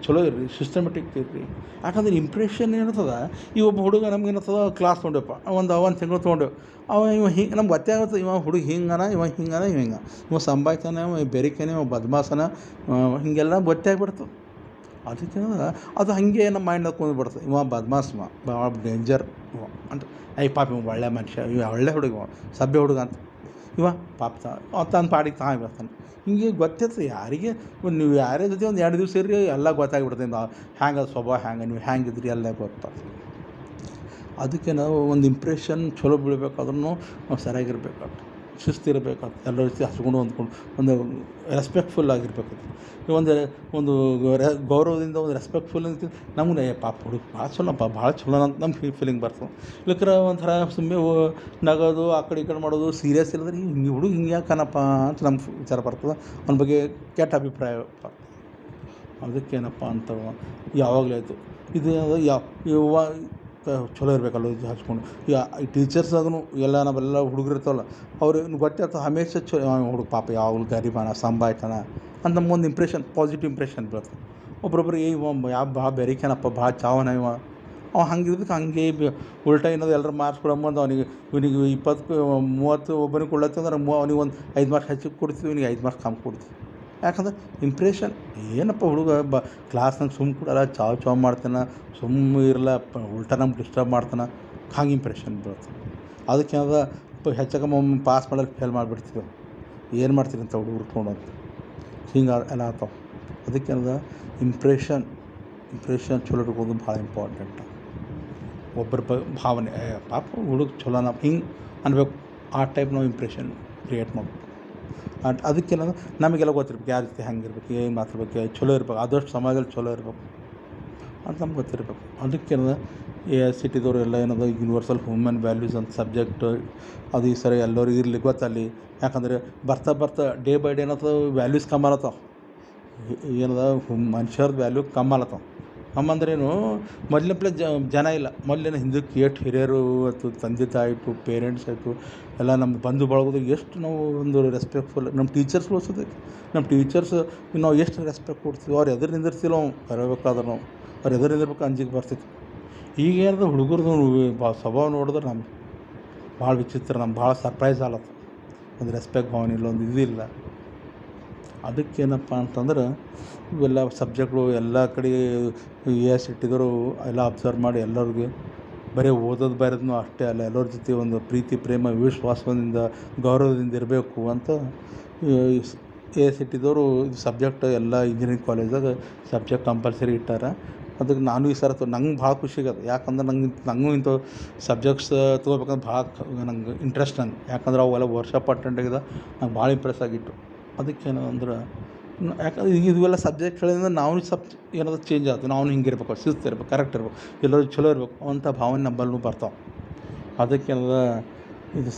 ಚಲೋ ಇರ್ರಿ, ಸಿಸ್ಟಮೆಟಿಕ್ ಇರ್ರಿ. ಯಾಕಂದ್ರೆ ಇಂಪ್ರೆಷನ್ ಏನಿರ್ತದೆ, ಈ ಒಬ್ಬ ಹುಡುಗ ನಮ್ಗೆ ಏನರ್ತದ ಕ್ಲಾಸ್ ತೊಗೊಂಡೆಪ್ಪ, ಒಂದು ತಿಂಗಳು ತೊಗೊಂಡೆವು, ಇವ ಹಿಂಗೆ ನಮ್ಗೆ ಗೊತ್ತೇ ಆಗುತ್ತೆ, ಇವ ಹುಡುಗ ಇವ ಸಂಭಾಯ್ತಾನೆ, ಇವ ಬೆರಿಕೆನೆ, ಇವ ಬದ್ಮಾಸನ, ಹೀಗೆಲ್ಲ ಗೊತ್ತೇ ಆಗಿಬಿಡ್ತದೆ. ಅದಕ್ಕೆ ಅದು ಹಾಗೆ ನಮ್ಮ ಮೈಂಡ್ನಾಗ ಕುಂದ್ಬಿಡ್ತದೆ, ಇವ ಬದ್ಮಾಸ್, ಭಾಳ ಡೇಂಜರ್ ಅಂತ. ಪಾಪ ಇವ ಒಳ್ಳೆ ಮನುಷ್ಯ, ಇವ ಒಳ್ಳೆ ಹುಡುಗ, ಸಭ್ಯ ಹುಡುಗ ಅಂತ. ಇವ ಪಾಪ ತನ್ನ ಪಾಡಿಗೆ ಬರ್ತಾನೆ. ಹಿಂಗೆ ಗೊತ್ತಿರ್ತದೆ ಯಾರಿಗೆ. ನೀವು ಯಾರೇ ಜೊತೆ ಒಂದು 2 ದಿವಸ ಇರ್ರಿ ಎಲ್ಲ ಗೊತ್ತಾಗ್ಬಿಡ್ತದೆ, ಹ್ಯಾಂಗೆ ಸ್ವಭಾವ ಹ್ಯಾಂಗೆ, ನೀವು ಹ್ಯಾಂಗಿದ್ರಿ ಎಲ್ಲ ಗೊತ್ತಾಗ್ತದೆ. ಅದಕ್ಕೆ ನಾವು ಒಂದು ಇಂಪ್ರೆಷನ್ ಚಲೋ ಬೀಳ್ಬೇಕಾದ್ರೂ ನಾವು ಸರಿಯಾಗಿರ್ಬೇಕಾಗ್ತದೆ, ಶಿಸ್ತಿರಬೇಕಾಗ್ತದೆ, ಎಲ್ಲರ ಜೊತೆ ಹಚ್ಕೊಂಡು ಹೊಂದ್ಕೊಂಡು ಒಂದು ರೆಸ್ಪೆಕ್ಟ್ಫುಲ್ ಆಗಿರ್ಬೇಕಾಗ್ತದೆ. ಒಂದು ಗೌರವದಿಂದ ಒಂದು ರೆಸ್ಪೆಕ್ಟ್ಫುಲ್ ಅಂತ ನಮ್ಗೆ ಪಾಪ ಹುಡುಗ ಭಾಳ ಚಲೋ ಅಂತ ನಮ್ಮ ಫೀಲಿಂಗ್ ಬರ್ತದೆ. ಇಲ್ಲಕ್ರೆ ಒಂಥರ ಸುಮ್ಮನೆ ನಗೋದು ಆ ಕಡೆ ಈ ಕಡೆ ಮಾಡೋದು, ಸೀರಿಯಸ್ ಇಲ್ಲದ್ರೆ ಈ ಹುಡುಗ ಹಿಂಗೆ ಯಾಕನಪ್ಪ ಅಂತ ನಮ್ಗೆ ವಿಚಾರ ಬರ್ತದೆ, ಅವನ ಬಗ್ಗೆ ಕೆಟ್ಟ ಅಭಿಪ್ರಾಯ ಬರ್ತದೆ. ಅದಕ್ಕೇನಪ್ಪ ಅಂತ ಯಾವಾಗಲೂ ಆಯಿತು ಇದು ಚಲೋ ಇರಬೇಕಲ್ಲ ಹಚ್ಕೊಂಡು. ಈ ಟೀಚರ್ಸಾಗೂ ಎಲ್ಲ ನಾವೆಲ್ಲ ಹುಡುಗರು ಇರ್ತಾವಲ್ಲ, ಅವ್ರಿಗೆ ಗೊತ್ತಿರ್ತದೆ ಹಮೇಶ ಹುಡುಗ ಪಾಪ ಯಾವಾಗಲೂ ಗರೀಬಾನ ಸಂಭಾಯ್ತಾನ ಅಂತ ನಮ್ಗೊಂದು ಇಂಪ್ರೆಷನ್, ಪಾಸಿಟಿವ್ ಇಂಪ್ರೆಷನ್ ಬೀಳ್ತದೆ. ಒಬ್ರೊಬ್ರಿಗೆ ಭಾಳ ಬೆರಿಕೆನಪ್ಪ, ಭಾಳ ಚಾವನ ಇವ ಅವ ಹಂಗಿದ್ದಕ್ಕೆ ಹಂಗೆ ಉಲ್ಟಾ ಏನದು ಎಲ್ಲರೂ ಮಾರ್ಕ್ಸ್ ಕೊಡಂಬಂದು ಇವನಿಗೆ 20 30 ಒಬ್ಬನಿಗೆ ಕೊಡ್ಲತ್ತಿ ಅಂದ್ರೆ ಅವ್ನಿಗೆ ಒಂದು 5 ಮಾರ್ಕ್ಸ್ ಹೆಚ್ಚಿಗೆ ಕೊಡ್ತೀವಿ, ಇವನಿಗೆ 5 ಮಾರ್ಕ್ಸ್ ಕಮ್ಮಿ ಕೊಡ್ತೀವಿ. ಯಾಕಂದ್ರೆ ಇಂಪ್ರೆಷನ್. ಏನಪ್ಪ ಹುಡುಗ ಕ್ಲಾಸ್ನಾಗ ಕೊಡಲ್ಲ, ಚಾವ್ ಮಾಡ್ತಾನೆ, ಇರಲ್ಲ, ಉಲ್ಟಾ ನಮ್ಗೆ ಡಿಸ್ಟರ್ಬ್ ಮಾಡ್ತಾನೆ, ಹಂಗೆ ಇಂಪ್ರೆಷನ್ ಬೀಳುತ್ತೆ. ಅದಕ್ಕೆ ಏನದ ಹೆಚ್ಚಕಮ್ಮ ಒಮ್ಮೆ ಪಾಸ್ ಮಾಡಲು ಫೇಲ್ ಮಾಡಿಬಿಡ್ತೀವಿ. ಏನು ಮಾಡ್ತೀರಿ ಅಂತ ಹುಡುಗರು ತೊಗೊಂಡು ಅಂತ ಹಿಂಗೆ ಎಲ್ಲ ಆಗ್ತಾವೆ. ಅದಕ್ಕೇನದ ಇಂಪ್ರೆಷನ್ ಚಲೋ ಇಟ್ಕೊಳ್ಳೋದು ಭಾಳ ಇಂಪಾರ್ಟೆಂಟ್. ಒಬ್ಬರ ಭಾವನೆ ಪಾಪ ಹುಡುಗ ಚಲೋನ ಹಿಂಗೆ ಅನ್ಬೇಕು, ಆ ಟೈಪ್ ನಾವು ಇಂಪ್ರೆಷನ್ ಕ್ರಿಯೇಟ್ ಮಾಡ್ಬೇಕು. ಅದಕ್ಕೇನಂದ್ರೆ ನಮಗೆಲ್ಲ ಗೊತ್ತಿರ್ಬೇಕು ಯಾರ ಜೊತೆ ಹೆಂಗಿರ್ಬೇಕು, ಏನು ಮಾತಾಡ್ಬೇಕು, ಚಲೋ ಇರ್ಬೇಕು, ಆದಷ್ಟು ಸಮಾಜದಲ್ಲಿ ಚಲೋ ಇರಬೇಕು ಅಂತ ನಮ್ಗೆ ಗೊತ್ತಿರಬೇಕು. ಅದಕ್ಕೇನದ AICTE ಎಲ್ಲ ಏನದ ಯೂನಿವರ್ಸಲ್ ಹ್ಯೂಮನ್ ವ್ಯಾಲ್ಯೂಸ್ ಅಂತ ಸಬ್ಜೆಕ್ಟ್ ಅದು ಈ ಸರಿ ಎಲ್ಲರಿಗೂ ಇರಲಿ ಗೊತ್ತಲ್ಲಿ. ಯಾಕಂದರೆ ಬರ್ತಾ ಡೇ ಬೈ ಡೇ ಏನತ್ತವ ವ್ಯಾಲ್ಯೂಸ್ ಕಮ್ಮಿ ಆಲತ್ತವ. ಏನದ ಮನುಷ್ಯರ್ದು ವ್ಯಾಲ್ಯೂ ಕಮ್ಮಿ ಆಲತ್ತವ. ಕಮ್ಮಂದ್ರೇನು ಮೊದಲೇ ಜನ ಇಲ್ಲ. ಮೊದಲೇನು ಹಿಂದಕ್ಕೆ ಎಷ್ಟು ಹಿರಿಯರು ಆಯ್ತು, ತಂದೆ ತಾಯಿ ಆಯಿತು, ಪೇರೆಂಟ್ಸ್ ಆಯಿತು, ಎಲ್ಲ ನಮ್ಮ ಬಂಧು ಬಳಗದು ಎಷ್ಟು ನಾವು ಒಂದು ರೆಸ್ಪೆಕ್ಟ್ಫುಲ್. ನಮ್ಮ ಟೀಚರ್ಸ್ ಓದಿಸೋದಕ್ಕೆ ನಮ್ಮ ಟೀಚರ್ಸ್ ನಾವು ಎಷ್ಟು ರೆಸ್ಪೆಕ್ಟ್ ಕೊಡ್ತೀವಿ. ಅವ್ರು ಎದುರು ನಿಂದಿರ್ತಿಲ್ಲ ನಾವು ಬರಬೇಕಾದ್ರೆ ನಾವು ಅವ್ರು ಎದುರು ನಿಂದಿರ್ಬೇಕು ಅಂಜಿಕೆ ಬರ್ತಿತ್ತು. ಈಗ ಏನದ ಹುಡುಗರದು ಸ್ವಭಾವ ನೋಡಿದ್ರೆ ನಮ್ಗೆ ಭಾಳ ವಿಚಿತ್ರ, ನಮ್ಗೆ ಭಾಳ ಸರ್ಪ್ರೈಸ್ ಆಲತ್ತ. ಒಂದು ರೆಸ್ಪೆಕ್ಟ್ ಭಾವನೆ ಇಲ್ಲ, ಒಂದು ಇದಿಲ್ಲ. ಅದಕ್ಕೇನಪ್ಪ ಅಂತಂದ್ರೆ ಇವೆಲ್ಲ ಸಬ್ಜೆಕ್ಟ್ಗಳು ಎಲ್ಲ ಕಡೆ AICTE ಎಲ್ಲ ಅಬ್ಸರ್ವ್ ಮಾಡಿ ಎಲ್ಲರಿಗೆ ಬರೀ ಓದೋದು ಬರೋದನ್ನು ಅಷ್ಟೇ ಅಲ್ಲ, ಎಲ್ಲರ ಜೊತೆ ಒಂದು ಪ್ರೀತಿ ಪ್ರೇಮ ವಿಶ್ವಾಸದಿಂದ ಗೌರವದಿಂದ ಇರಬೇಕು ಅಂತ AICTE ಇದು ಸಬ್ಜೆಕ್ಟ್ ಎಲ್ಲ ಇಂಜಿನಿಯರಿಂಗ್ ಕಾಲೇಜಾಗ ಸಬ್ಜೆಕ್ಟ್ ಕಂಪಲ್ಸರಿ ಇಟ್ಟಾರ. ಅದಕ್ಕೆ ನಾನು ಈ ಸರ ನಂಗೆ ಭಾಳ ಖುಷಿ ಆಗತ್ತೆ. ಯಾಕಂದ್ರೆ ನಂಗೂ ಇಂಥ ಸಬ್ಜೆಕ್ಟ್ಸ್ ತೊಗೋಬೇಕಂದ್ರೆ ಭಾಳ ನಂಗೆ ಇಂಟ್ರೆಸ್ಟ್. ಯಾಕಂದ್ರೆ ಅವೆಲ್ಲ ವರ್ಷಾಪ್ ಅಟೆಂಡ್ ಆಗಿದೆ, ನಂಗೆ ಭಾಳ ಇಂಪ್ರೆಸ್ ಆಗಿತ್ತು. ಅದಕ್ಕೇನು ಅಂದ್ರೆ ಯಾಕಂದ್ರೆ ಇವೆಲ್ಲ ಸಬ್ಜೆಕ್ಟ್ಗಳಿಂದ ನಾವು ಏನಾದ್ರು ಚೇಂಜ್ ಆಗ್ತದೆ. ನಾವು ಹಿಂಗಿರ್ಬೇಕು, ಶಿಸ್ತು ಇರ್ಬೇಕು, ಕರೆಕ್ಟ್ ಇರ್ಬೇಕು, ಎಲ್ಲರೂ ಚಲೋ ಇರಬೇಕು ಅಂಥ ಭಾವನೆ ನಮ್ಮಲ್ಲೂ ಬರ್ತಾವೆ. ಅದಕ್ಕೇನದ ಇದು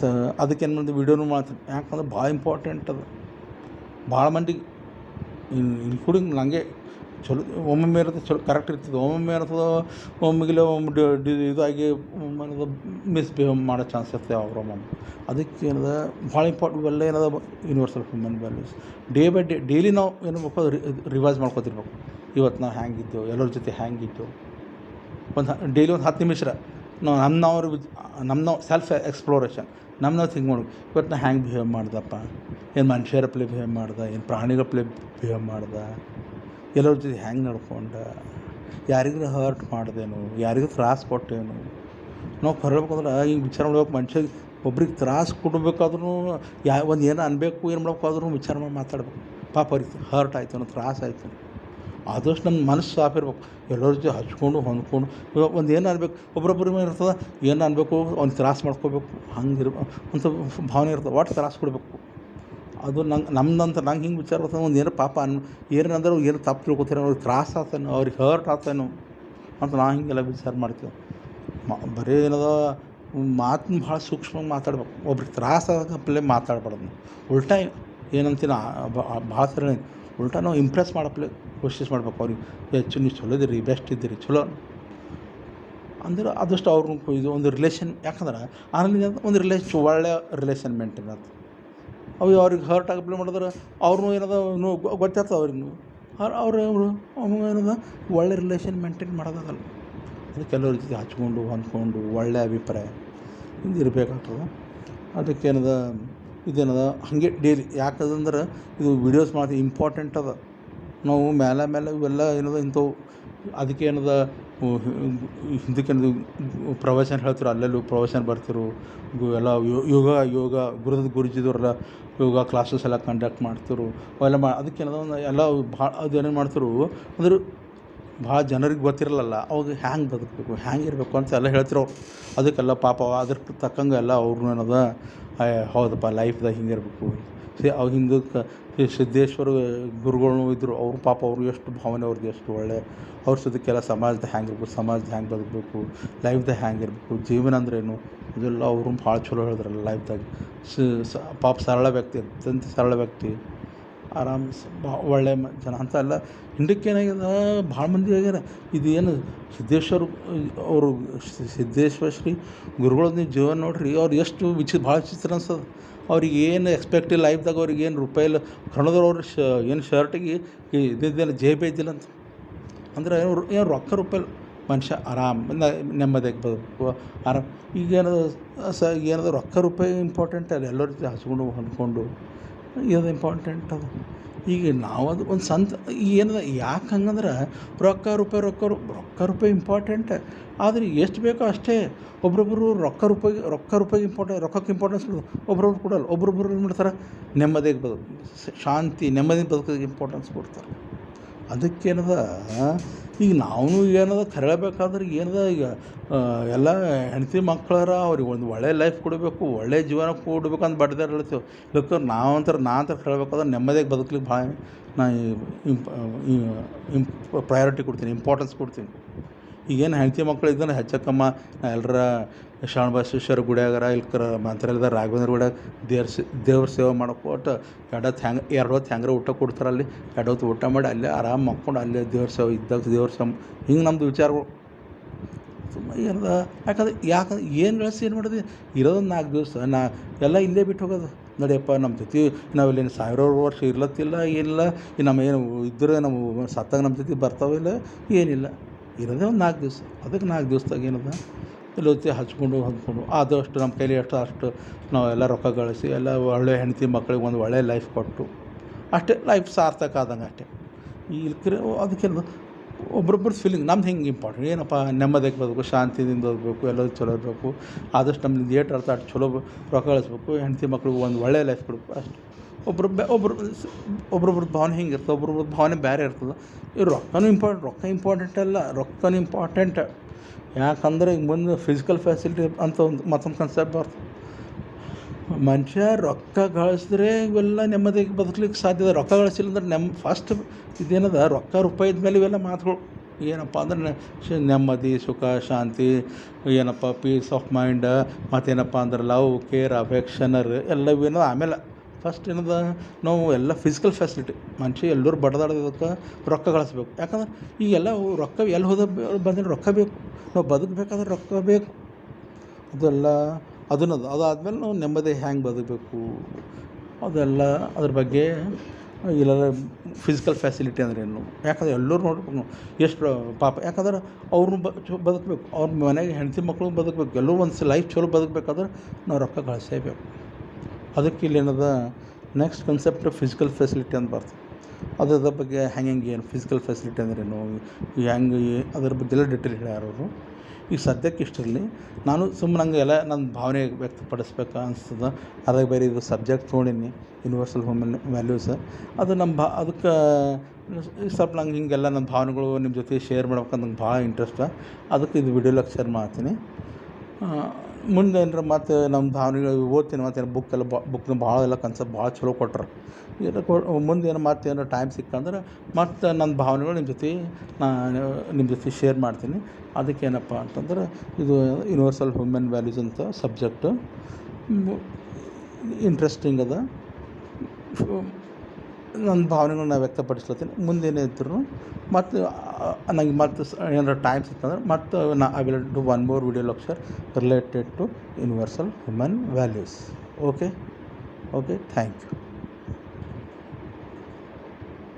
ಅದಕ್ಕೇನು ಮಾಡಿದೆ ವೀಡಿಯೋನು ಮಾಡ್ತೀನಿ. ಯಾಕಂದ್ರೆ ಭಾಳ ಇಂಪಾರ್ಟೆಂಟ್ ಅದು. ಭಾಳ ಮಂದಿಗೆ ಇನ್ಕ್ಲೂಡಿಂಗ್ ನನಗೆ ಚಲೋ ಒಮ್ಮೊಮ್ಮೆ ಇರುತ್ತೆ, ಚಲೋ ಕರೆಕ್ಟ್ ಇರ್ತದೆ, ಒಮ್ಮೊಮ್ಮೆ ಇರ್ತದೆ, ಒಮ್ಮೆಗಿಲ್ಲ ಇದಾಗಿ ಮಿಸ್ಬಿಹೇವ್ ಮಾಡೋ ಚಾನ್ಸ್ ಇರ್ತದೆ ಅವ್ರೊಮ್ಮೆ. ಅದಕ್ಕೇನದ ಭಾಳ ಇಂಪಾರ್ಟೆಂಟ್. ಇವೆಲ್ಲ ಏನದ universal human values day by day daily ನಾವು ಏನ್ಬೇಕು ರಿವೈಸ್ ಮಾಡ್ಕೊತಿರ್ಬೇಕು. ಇವತ್ತು ನಾವು ಹ್ಯಾಂಗಿದ್ದೆವು, ಎಲ್ಲರ ಜೊತೆ ಹ್ಯಾಂಗಿದ್ದೆವು, ಡೈಲಿ ಒಂದು 10 ನಿಮಿಷ ನಾವು ಸೆಲ್ಫ್ ಎಕ್ಸ್ಪ್ಲೋರೇಷನ್ ನಾವು ಥಿಂಕ್ ಮಾಡ್ಬೇಕು. ಇವತ್ತು ನಾ ಹ್ಯಾಂಗೆ ಬಿಹೇವ್ ಮಾಡ್ದಪ್ಪ, ಏನು ಮನುಷ್ಯರ ಪ್ಲೇ ಬಿಹೇವ್ ಮಾಡ್ದೆ, ಏನು ಪ್ರಾಣಿಗಳ ಪ್ಲೇ ಬಿಹೇವ್ ಮಾಡ್ದೆ, ಎಲ್ಲರ ಜೊತೆ ಹ್ಯಾಂಗೆ ನಡ್ಕೊಂಡೆ, ಯಾರಿಗೂ ಹರ್ಟ್ ಮಾಡ್ದೇನು, ಯಾರಿಗೂ ತ್ರಾಸು ಕೊಟ್ಟೇನು. ನಾವು ಹೊರಬೇಕಂದ್ರೆ ಹಿಂಗೆ ವಿಚಾರ ಮಾಡ್ಬೇಕು. ಮನುಷ್ಯಗೆ ಒಬ್ರಿಗೆ ತ್ರಾಸು ಕೊಡಬೇಕಾದ್ರೂ ಒಂದು ಏನೋ ಅನ್ಬೇಕು, ಏನು ಮಾಡ್ಬೇಕಾದ್ರೂ ವಿಚಾರ ಮಾಡಿ ಮಾತಾಡ್ಬೇಕು. ಪಾಪ ಅವ್ರಿಗೆ ಹರ್ಟ್ ಆಯಿತು ಅನ್ನೋ ತ್ರಾಸು ಆಯಿತು, ಆದಷ್ಟು ನಮ್ಮ ಮನಸ್ಸು ಸಾಫ್ ಇರ್ಬೇಕು. ಎಲ್ಲರ ಜೊತೆ ಹಚ್ಕೊಂಡು ಹೊಂದ್ಕೊಂಡು ಇವಾಗ ಒಂದು ಏನು ಅನ್ಬೇಕು, ಒಬ್ಬೊಬ್ಬರಿಗೆ ಇರ್ತದೆ, ಏನು ಅನ್ಬೇಕು, ಅವ್ನು ತ್ರಾಸು ಮಾಡ್ಕೋಬೇಕು, ಹಂಗಿರ್ಬೇಕು ಅಂತ ಭಾವನೆ ಇರ್ತದೆ. ಒಟ್ಟು ತ್ರಾಸು ಕೊಡಬೇಕು. ಅದು ನಮ್ದಂತ ನಂಗೆ ಹಿಂಗೆ ವಿಚಾರ ಬರ್ತದೆ. ಒಂದು ಏನೋ ಪಾಪ ಏನಂದ್ರೆ ಏನು ತಪ್ಪು ತಿಳ್ಕೊತೀರ, ಅವ್ರಿಗೆ ತ್ರಾಸು ಆಗ್ತಾನೋ, ಅವ್ರಿಗೆ ಹರ್ಟ್ ಆಗ್ತಾನೋ ಅಂತ ನಾವು ಹಿಂಗೆಲ್ಲ ವಿಚಾರ ಮಾಡ್ತೀವಿ. ಬರೀ ಏನದ ಮಾತನ್ನ ಭಾಳ ಸೂಕ್ಷ್ಮವಾಗಿ ಮಾತಾಡ್ಬೇಕು. ಒಬ್ರಿಗೆ ತ್ರಾಸು ಆಗಪ್ಲೇ ಮಾತಾಡ್ಬಾರ್ದು. ಉಲ್ಟಾ ಏನಂತೀನಿ ಭಾಳ ಸರಿ ಉಲ್ಟಾ ನಾವು ಇಂಪ್ರೆಸ್ ಮಾಡಪ್ಲೇ ಕೋಶಿಶ್ ಮಾಡ್ಬೇಕು. ಅವ್ರಿಗೆ ಹೆಚ್ಚು ನೀವು ಚಲೋ ಇದ್ದೀರಿ, ಬೆಸ್ಟ್ ಇದ್ದೀರಿ, ಚಲೋ ಅಂದ್ರೆ ಆದಷ್ಟು ಅವ್ರನ್ನ ಇದು ಒಂದು ರಿಲೇಷನ್. ಯಾಕಂದ್ರೆ ಆಮೇಲೆ ಒಂದು ಒಳ್ಳೆಯ ರಿಲೇಷನ್ ಮೇಂಟೈನ್ ಆಗ್ತದೆ. ಅವ್ರಿಗೆ ಹರ್ಟ್ ಆಗಪ್ಲೇ ಮಾಡಿದ್ರೆ ಅವ್ರನ್ನೂ ಏನದ ಗೊತ್ತಿರ್ತದೆ ಅವ್ರಿಗೂ ಅವ್ರು ಏನದ ಒಳ್ಳೆ ರಿಲೇಷನ್ ಮೇಂಟೈನ್ ಮಾಡೋದಾಗಲ್ಲ. ಅದಕ್ಕೆ ಎಲ್ಲರ ಜೊತೆ ಹಚ್ಕೊಂಡು ಹೊಂದ್ಕೊಂಡು ಒಳ್ಳೆಯ ಅಭಿಪ್ರಾಯ ಹಿಂಗೆ ಇರಬೇಕಾಗ್ತದೆ. ಅದಕ್ಕೇನದ ಇದೇನದ ಹಾಗೆ ಡೈಲಿ. ಯಾಕಂದ್ರೆ ಇದು ವೀಡಿಯೋಸ್ ಮಾಡಿ ಇಂಪಾರ್ಟೆಂಟ್ ಅದ. ನಾವು ಮೇಲೆ ಇವೆಲ್ಲ ಏನದ ಇಂಥವು ಅದಕ್ಕೇನದ ಹಿಂದಕ್ಕೇನದು ಪ್ರವಚನ ಹೇಳ್ತಿರು, ಅಲ್ಲೆಲ್ಲೂ ಪ್ರವಚನ ಬರ್ತಿರು, ಎಲ್ಲ ಯೋಗ ಗುರುಜಿದವರೆಲ್ಲ ಯೋಗ ಕ್ಲಾಸಸ್ ಎಲ್ಲ ಕಂಡಕ್ಟ್ ಮಾಡ್ತಿರು. ಅವೆಲ್ಲ ಅದಕ್ಕೇನದ ಎಲ್ಲ ಭಾಳ ಅದೇನೇನು ಮಾಡ್ತಿರು ಅಂದ್ರೆ ಭಾಳ ಜನರಿಗೆ ಗೊತ್ತಿರಲ್ಲ. ಅವಾಗ ಹ್ಯಾಂಗೆ ಬದುಕಬೇಕು, ಹ್ಯಾಂಗಿರಬೇಕು ಅಂತ ಎಲ್ಲ ಹೇಳ್ತಿರು ಅವ್ರು. ಅದಕ್ಕೆಲ್ಲ ಪಾಪ ಅದ್ರ ತಕ್ಕಂಗೆ ಎಲ್ಲ ಅವ್ರನ್ನೂ ಏನದ ಹೌದಪ್ಪ ಲೈಫ್ದಾಗ ಹಿಂಗಿರ್ಬೇಕು. ಅವು ಹಿಂದಕ್ಕೆ ಸಿದ್ದೇಶ್ವರ ಗುರುಗಳೂ ಇದ್ದರು. ಅವರು ಪಾಪ ಅವರು ಎಷ್ಟು ಭಾವನೆ, ಅವ್ರಿಗೆ ಎಷ್ಟು ಒಳ್ಳೆ ಅವ್ರ ಸುದಕ್ಕೆಲ್ಲ ಸಮಾಜದಾಗ ಹ್ಯಾಂಗಿರ್ಬೇಕು, ಸಮಾಜದ ಹ್ಯಾಂಗೆ ಬದುಕಬೇಕು, ಲೈಫ್ದಾಗ ಹ್ಯಾಂಗಿರ್ಬೇಕು, ಜೀವನ ಅಂದ್ರೇನು ಇದೆಲ್ಲ ಅವರು ಭಾಳ ಚಲೋ ಹೇಳಿದ್ರಲ್ಲ. ಲೈಫ್ದಾಗ ಪಾಪ ಸರಳ ವ್ಯಕ್ತಿ, ಅತ್ಯಂತ ಸರಳ ವ್ಯಕ್ತಿ, ಆರಾಮ್ ಒಳ್ಳೆ ಜನ ಅಂತ ಎಲ್ಲ. ಹಿಂದಕ್ಕೇನಾಗ್ಯದ ಭಾಳ ಮಂದಿ ಆಗ್ಯಾರ. ಇದು ಏನು ಅವರು ಸಿದ್ದೇಶ್ವರ ಶ್ರೀ ಗುರುಗಳದ್ದು ನೀವು ಜೀವನ ನೋಡ್ರಿ, ಅವ್ರು ಎಷ್ಟು ಭಾಳ ವಿಚಿತ್ರ ಅನ್ಸೋದು. ಅವ್ರಿಗೆ ಏನು ಎಕ್ಸ್ಪೆಕ್ಟ್ ಇಲ್ಲ ಲೈಫ್ದಾಗ, ಅವ್ರಿಗೆ ಏನು ರೂಪಾಯಿ ಇಲ್ಲ ಕಣದ್ರು. ಅವ್ರು ಏನು ಶರ್ಟಿಗೆ ಇದ್ದಿದ್ದೇನು ಜೇಬೇ ಇದ್ದಿಲ್ಲ ಅಂತ ಅಂದ್ರೆ ಏನು ರೊಕ್ಕ ರೂಪಾಯಿ ಮನುಷ್ಯ ಆರಾಮ್ ನೆಮ್ಮದಿಯಾಗಿ ಬದುಕಬೇಕು ಆರಾಮ್. ಈಗೇನದು ಏನದು ರೊಕ್ಕ ರೂಪಾಯಿ ಇಂಪಾರ್ಟೆಂಟ್ ಅಲ್ಲ, ಎಲ್ಲರ ಜೊತೆ ಹಚ್ಕೊಂಡು ಹೊಂದ್ಕೊಂಡು ಇದು ಇಂಪಾರ್ಟೆಂಟ್ ಅದು. ಈಗ ನಾವು ಅದು ಒಂದು ಏನದ ಯಾಕೆ ಹಂಗಂದ್ರೆ ರೊಕ್ಕ ರೂಪಾಯಿ ಇಂಪಾರ್ಟೆಂಟ್, ಆದರೆ ಎಷ್ಟು ಬೇಕೋ ಅಷ್ಟೇ. ಒಬ್ರೊಬ್ಬರು ರೊಕ್ಕ ರೂಪಾಯಿ ರೊಕ್ಕಕ್ಕೆ ಇಂಪಾರ್ಟೆನ್ಸ್ ಕೊಡೋದು, ಒಬ್ರೊಬ್ರು ಕೊಡಲ್ಲ. ಒಬ್ರೊಬ್ರು ಏನು ಮಾಡ್ತಾರೆ, ನೆಮ್ಮದಿಯಾಗಿ ಶಾಂತಿ ನೆಮ್ಮದಿ ಬದುಕೋದಕ್ಕೆ ಇಂಪಾರ್ಟೆನ್ಸ್ ಕೊಡ್ತಾರೆ. ಅದಕ್ಕೇನದ ಈಗ ನಾವು ಏನದ ಕರೆಯಬೇಕಾದ್ರೆ ಏನದ ಈಗ ಎಲ್ಲ ಹೆಂಡತಿ ಮಕ್ಕಳಾರ ಅವ್ರಿಗೆ ಒಂದು ಒಳ್ಳೆಯ ಲೈಫ್ ಕೊಡಬೇಕು, ಒಳ್ಳೆಯ ಜೀವನ ಕೊಡ್ಬೇಕು ಅಂತ ಬಡ್ದಾರ ಹೇಳ್ತೀವಿ. ಇದಕ್ಕೆ ನಾ ಅಂತ ಹೇಳಬೇಕಾದ್ರೆ ನೆಮ್ಮದಿಯಾಗಿ ಬದುಕಲಿಕ್ಕೆ ಭಾಳ ಪ್ರಯಾರಿಟಿ ಕೊಡ್ತೀನಿ, ಇಂಪಾರ್ಟೆನ್ಸ್ ಕೊಡ್ತೀನಿ. ಈಗೇನು ಹೆಂಡತಿ ಮಕ್ಕಳು ಇದ್ದಾನೆ ಹೆಚ್ಚಕ್ಕಮ್ಮ ಎಲ್ಲರ ಶರಣ ಬಸವೇಶ್ವರ ಗುಡಿಯಾಗಾರ ಇಲ್ಕರ ಮಂತ್ರಾಲಯದ ರಾಘವೇಂದ್ರ ಗುಡಿಯಾಗ ದೇವ್ರ ಸೇವೆ ಮಾಡೋಕೆ ಒಟ್ಟು ಎರಡು ಹೊತ್ತು ಹೆಂಗಾರ ಊಟ ಕೊಡ್ತಾರೆ. ಅಲ್ಲಿ 2 ಹೊತ್ತು ಊಟ ಮಾಡಿ ಅಲ್ಲೇ ಆರಾಮ್ ಮಕ್ಕೊಂಡು ಅಲ್ಲೇ ದೇವ್ರ ಸೇವೆ ಇದ್ದಾಗ ದೇವ್ರ ಸೇವೆ ಹಿಂಗೆ ನಮ್ಮದು ವಿಚಾರಗಳು ತುಂಬ ಏನದ. ಯಾಕಂದ್ರೆ ಏನು ಗಳಿಸಿ ಏನು ಮಾಡೋದು, ಇರೋದೊಂದು 4 ದಿವಸ ಎಲ್ಲ ಇಲ್ಲೇ ಬಿಟ್ಟು ಹೋಗೋದು. ನೋಡಿಯಪ್ಪ ನಮ್ಮ ಜೊತೆ ನಾವಿಲ್ಲಿ ಸಾವಿರಾರು ವರ್ಷ ಇರ್ಲತ್ತಿಲ್ಲ, ಏನಿಲ್ಲ. ನಮ್ಮ ಏನು ಇದ್ದರೆ ನಮ್ಮ ಸತ್ತಾಗ ನಮ್ಮ ಜೊತೆ ಬರ್ತಾವಿಲ್ಲ, ಏನಿಲ್ಲ. ಇರೋದೇ ಒಂದು 4 ದಿವಸ. ಅದಕ್ಕೆ 4 ದಿವಸದಾಗ ಏನದ ಎಲ್ಲೊತ್ತಿ ಹಚ್ಕೊಂಡು ಹೊಂದ್ಕೊಂಡು ಆದಷ್ಟು ನಮ್ಮ ಕೈಲಿ ಅಷ್ಟು ನಾವೆಲ್ಲ ರೊಕ್ಕ ಗಳಿಸಿ ಎಲ್ಲ ಒಳ್ಳೆಯ ಹೆಂಡತಿ ಮಕ್ಕಳಿಗೆ ಒಂದು ಒಳ್ಳೆಯ ಲೈಫ್ ಕೊಟ್ಟು ಅಷ್ಟೇ ಲೈಫ್ ಸಾರ್ಥಕ ಆದಂಗೆ ಅಷ್ಟೇ. ಈ ಅದಕ್ಕೇನು ಒಬ್ರೊಬ್ಬರ ಫೀಲಿಂಗ್ ನಮ್ದು ಹಿಂಗೆ ಇಂಪಾರ್ಟೆಂಟ್ ಏನಪ್ಪ, ನೆಮ್ಮದಿಯಾಗಿ ಬದಬೇಕು, ಶಾಂತಿಯಿಂದ ಬದಬೇಕು, ಎಲ್ಲರೂ ಚಲೋ ಇರಬೇಕು. ಆದಷ್ಟು ನಮ್ದು ಏಟು ಅರ್ಥ ಅಷ್ಟು ಚಲೋ ರೊಕ್ಕ ಗಳಿಸ್ಬೇಕು, ಹೆಂಡತಿ ಮಕ್ಳಿಗೆ ಒಂದು ಒಳ್ಳೆಯ ಲೈಫ್ ಕೊಡಬೇಕು ಅಷ್ಟು. ಒಬ್ರೊಬ್ರದ್ದು ಭಾವನೆ ಹಿಂಗೆ ಇರ್ತದೆ, ಒಬ್ರೊಬ್ರದ್ದು ಭಾವನೆ ಬೇರೆ ಇರ್ತದೆ. ರೊಕ್ಕ ಇಂಪಾರ್ಟೆಂಟ್ ಇಂಪಾರ್ಟೆಂಟ್. ಯಾಕಂದ್ರೆ ಈಗ ಮುಂದೆ ಫಿಸಿಕಲ್ ಫೆಸಿಲಿಟಿ ಅಂತ ಮತ್ತೊಂದು ಕನ್ಸೆಪ್ಟ್ ಬರ್ತದೆ. ಮನುಷ್ಯ ರೊಕ್ಕ ಗಳಿಸಿದ್ರೆ ಇವೆಲ್ಲ ನೆಮ್ಮದಿಯಾಗಿ ಬದುಕಲಿಕ್ಕೆ ಸಾಧ್ಯದ. ರೊಕ್ಕ ಗಳಿಸಿಲ್ಲ ಅಂದ್ರೆ ಫಸ್ಟ್ ಇದೇನದ ರೊಕ್ಕ ರೂಪಾಯಿದ ಮೇಲೆ ಇವೆಲ್ಲ ಮಾತುಗಳು ಏನಪ್ಪ ಅಂದ್ರೆ ನೆಮ್ಮದಿ, ಸುಖ, ಶಾಂತಿ, ಏನಪ್ಪ ಪೀಸ್ ಆಫ್ ಮೈಂಡ್, ಮತ್ತೇನಪ್ಪ ಅಂದ್ರೆ ಲವ್, ಕೇರ್, ಅಫೆಕ್ಷನರ್ ಎಲ್ಲವೇನೋ. ಆಮೇಲೆ ಫಸ್ಟ್ ಏನದ ನಾವು ಎಲ್ಲ ಫಿಸಿಕಲ್ ಫೆಸಿಲಿಟಿ ಮನುಷ್ಯ ಎಲ್ಲರೂ ಬಡದಾಡೋದಕ್ಕೆ ರೊಕ್ಕ ಗಳಿಸ್ಬೇಕು. ಯಾಕಂದ್ರೆ ಈಗೆಲ್ಲ ರೊಕ್ಕ ಎಲ್ಲಿ ಬಂದರೆ ರೊಕ್ಕ ಬೇಕು, ನಾವು ಬದುಕಬೇಕಾದ್ರೆ ರೊಕ್ಕ ಬೇಕು. ಅದಾದಮೇಲೆ ನಾವು ನೆಮ್ಮದಿ ಹೆಂಗೆ ಬದುಕಬೇಕು ಅದೆಲ್ಲ ಅದ್ರ ಬಗ್ಗೆ ಇಲ್ಲೆಲ್ಲ ಫಿಸಿಕಲ್ ಫೆಸಿಲಿಟಿ ಅಂದ್ರೇನು. ಯಾಕಂದ್ರೆ ಎಲ್ಲರೂ ನೋಡ್ಬೇಕು ಎಷ್ಟು ಪಾಪ. ಯಾಕಂದ್ರೆ ಅವ್ರನ್ನೂ ಬದುಕಬೇಕು, ಅವ್ರ ಮನೆಗೆ ಹೆಂಡತಿ ಮಕ್ಕಳು ಬದುಕಬೇಕು, ಎಲ್ಲರೂ ಒಂದು ಲೈಫ್ ಚಲೋ ಬದುಕಬೇಕಾದ್ರೆ ನಾವು ರೊಕ್ಕ ಗಳಿಸೇಬೇಕು. ಅದಕ್ಕೆ ಇಲ್ಲೇನದ ನೆಕ್ಸ್ಟ್ ಕನ್ಸೆಪ್ಟ್ ಫಿಸಿಕಲ್ ಫೆಸಿಲಿಟಿ ಅಂತ ಬರ್ತದೆ. ಅದ್ರ ಬಗ್ಗೆ ಹೆಂಗೆ ಏನು ಫಿಸಿಕಲ್ ಫೆಸಿಲಿಟಿ ಅಂದ್ರೇನು, ಹೆಂಗೆ ಅದ್ರ ಬಗ್ಗೆ ಎಲ್ಲ ಡೀಟೇಲ್ ಹೇಳ್ಯಾರವರು. ಈಗ ಸದ್ಯಕ್ಕೆ ಇಷ್ಟರಲ್ಲಿ ನಾನು ಸುಮ್ಮನೆ ಹಂಗೆ ಎಲ್ಲ ನನ್ನ ಭಾವನೆ ವ್ಯಕ್ತಪಡಿಸ್ಬೇಕು ಅನಿಸ್ತದೆ. ಅದಾಗ ಬೇರೆ ಇದು ಸಬ್ಜೆಕ್ಟ್ ತೊಗೊಂಡಿನಿ, ಯೂನಿವರ್ಸಲ್ ಹ್ಯೂಮನ್ ವ್ಯಾಲ್ಯೂಸ್. ಅದು ಅದಕ್ಕೆ ಸ್ವಲ್ಪ ನಂಗೆ ಹಿಂಗೆಲ್ಲ ನನ್ನ ಭಾವನೆಗಳು ನಿಮ್ಮ ಜೊತೆ ಶೇರ್ ಮಾಡ್ಬೇಕಂತ ನಂಗೆ ಭಾಳ ಇಂಟ್ರೆಸ್ಟ್. ಅದಕ್ಕೆ ಇದು ವಿಡಿಯೋ ಲೆಕ್ಚರ್ ಮಾಡ್ತೀನಿ. ಮುಂದೆ ಏನರ ಮತ್ತು ನಮ್ಮ ಭಾವನೆಗಳು ಓದ್ತೀನಿ, ಮತ್ತು ಬುಕ್ನ ಭಾಳ ಎಲ್ಲ ಕನ್ಸೆಪ್ಟ್ ಭಾಳ ಚಲೋ ಕೊಟ್ರೆ ಮುಂದೆ ಏನು ಮತ್ತೇನೋ ಟೈಮ್ ಸಿಕ್ಕಂದ್ರೆ ಮತ್ತು ನನ್ನ ಭಾವನೆಗಳು ನಿಮ್ಮ ಜೊತೆ ಶೇರ್ ಮಾಡ್ತೀನಿ. ಅದಕ್ಕೇನಪ್ಪ ಅಂತಂದ್ರೆ ಇದು ಯೂನಿವರ್ಸಲ್ ಹ್ಯೂಮನ್ ವ್ಯಾಲ್ಯೂಸ್ ಅಂತ ಸಬ್ಜೆಕ್ಟು ಇಂಟ್ರೆಸ್ಟಿಂಗ್ ಅದ. ನನ್ನ ಭಾವನೆಗಳನ್ನ ವ್ಯಕ್ತಪಡಿಸ್ಲತ್ತೀನಿ. ಮುಂದೇನೇ ಇದ್ದರೂ ಮತ್ತು ನನಗೆ ಏನಾರ ಟೈಮ್ ಸಿಕ್ಕಂದ್ರೆ ಮತ್ತು I will do one more video lecture related to universal human values. Okay, thank you.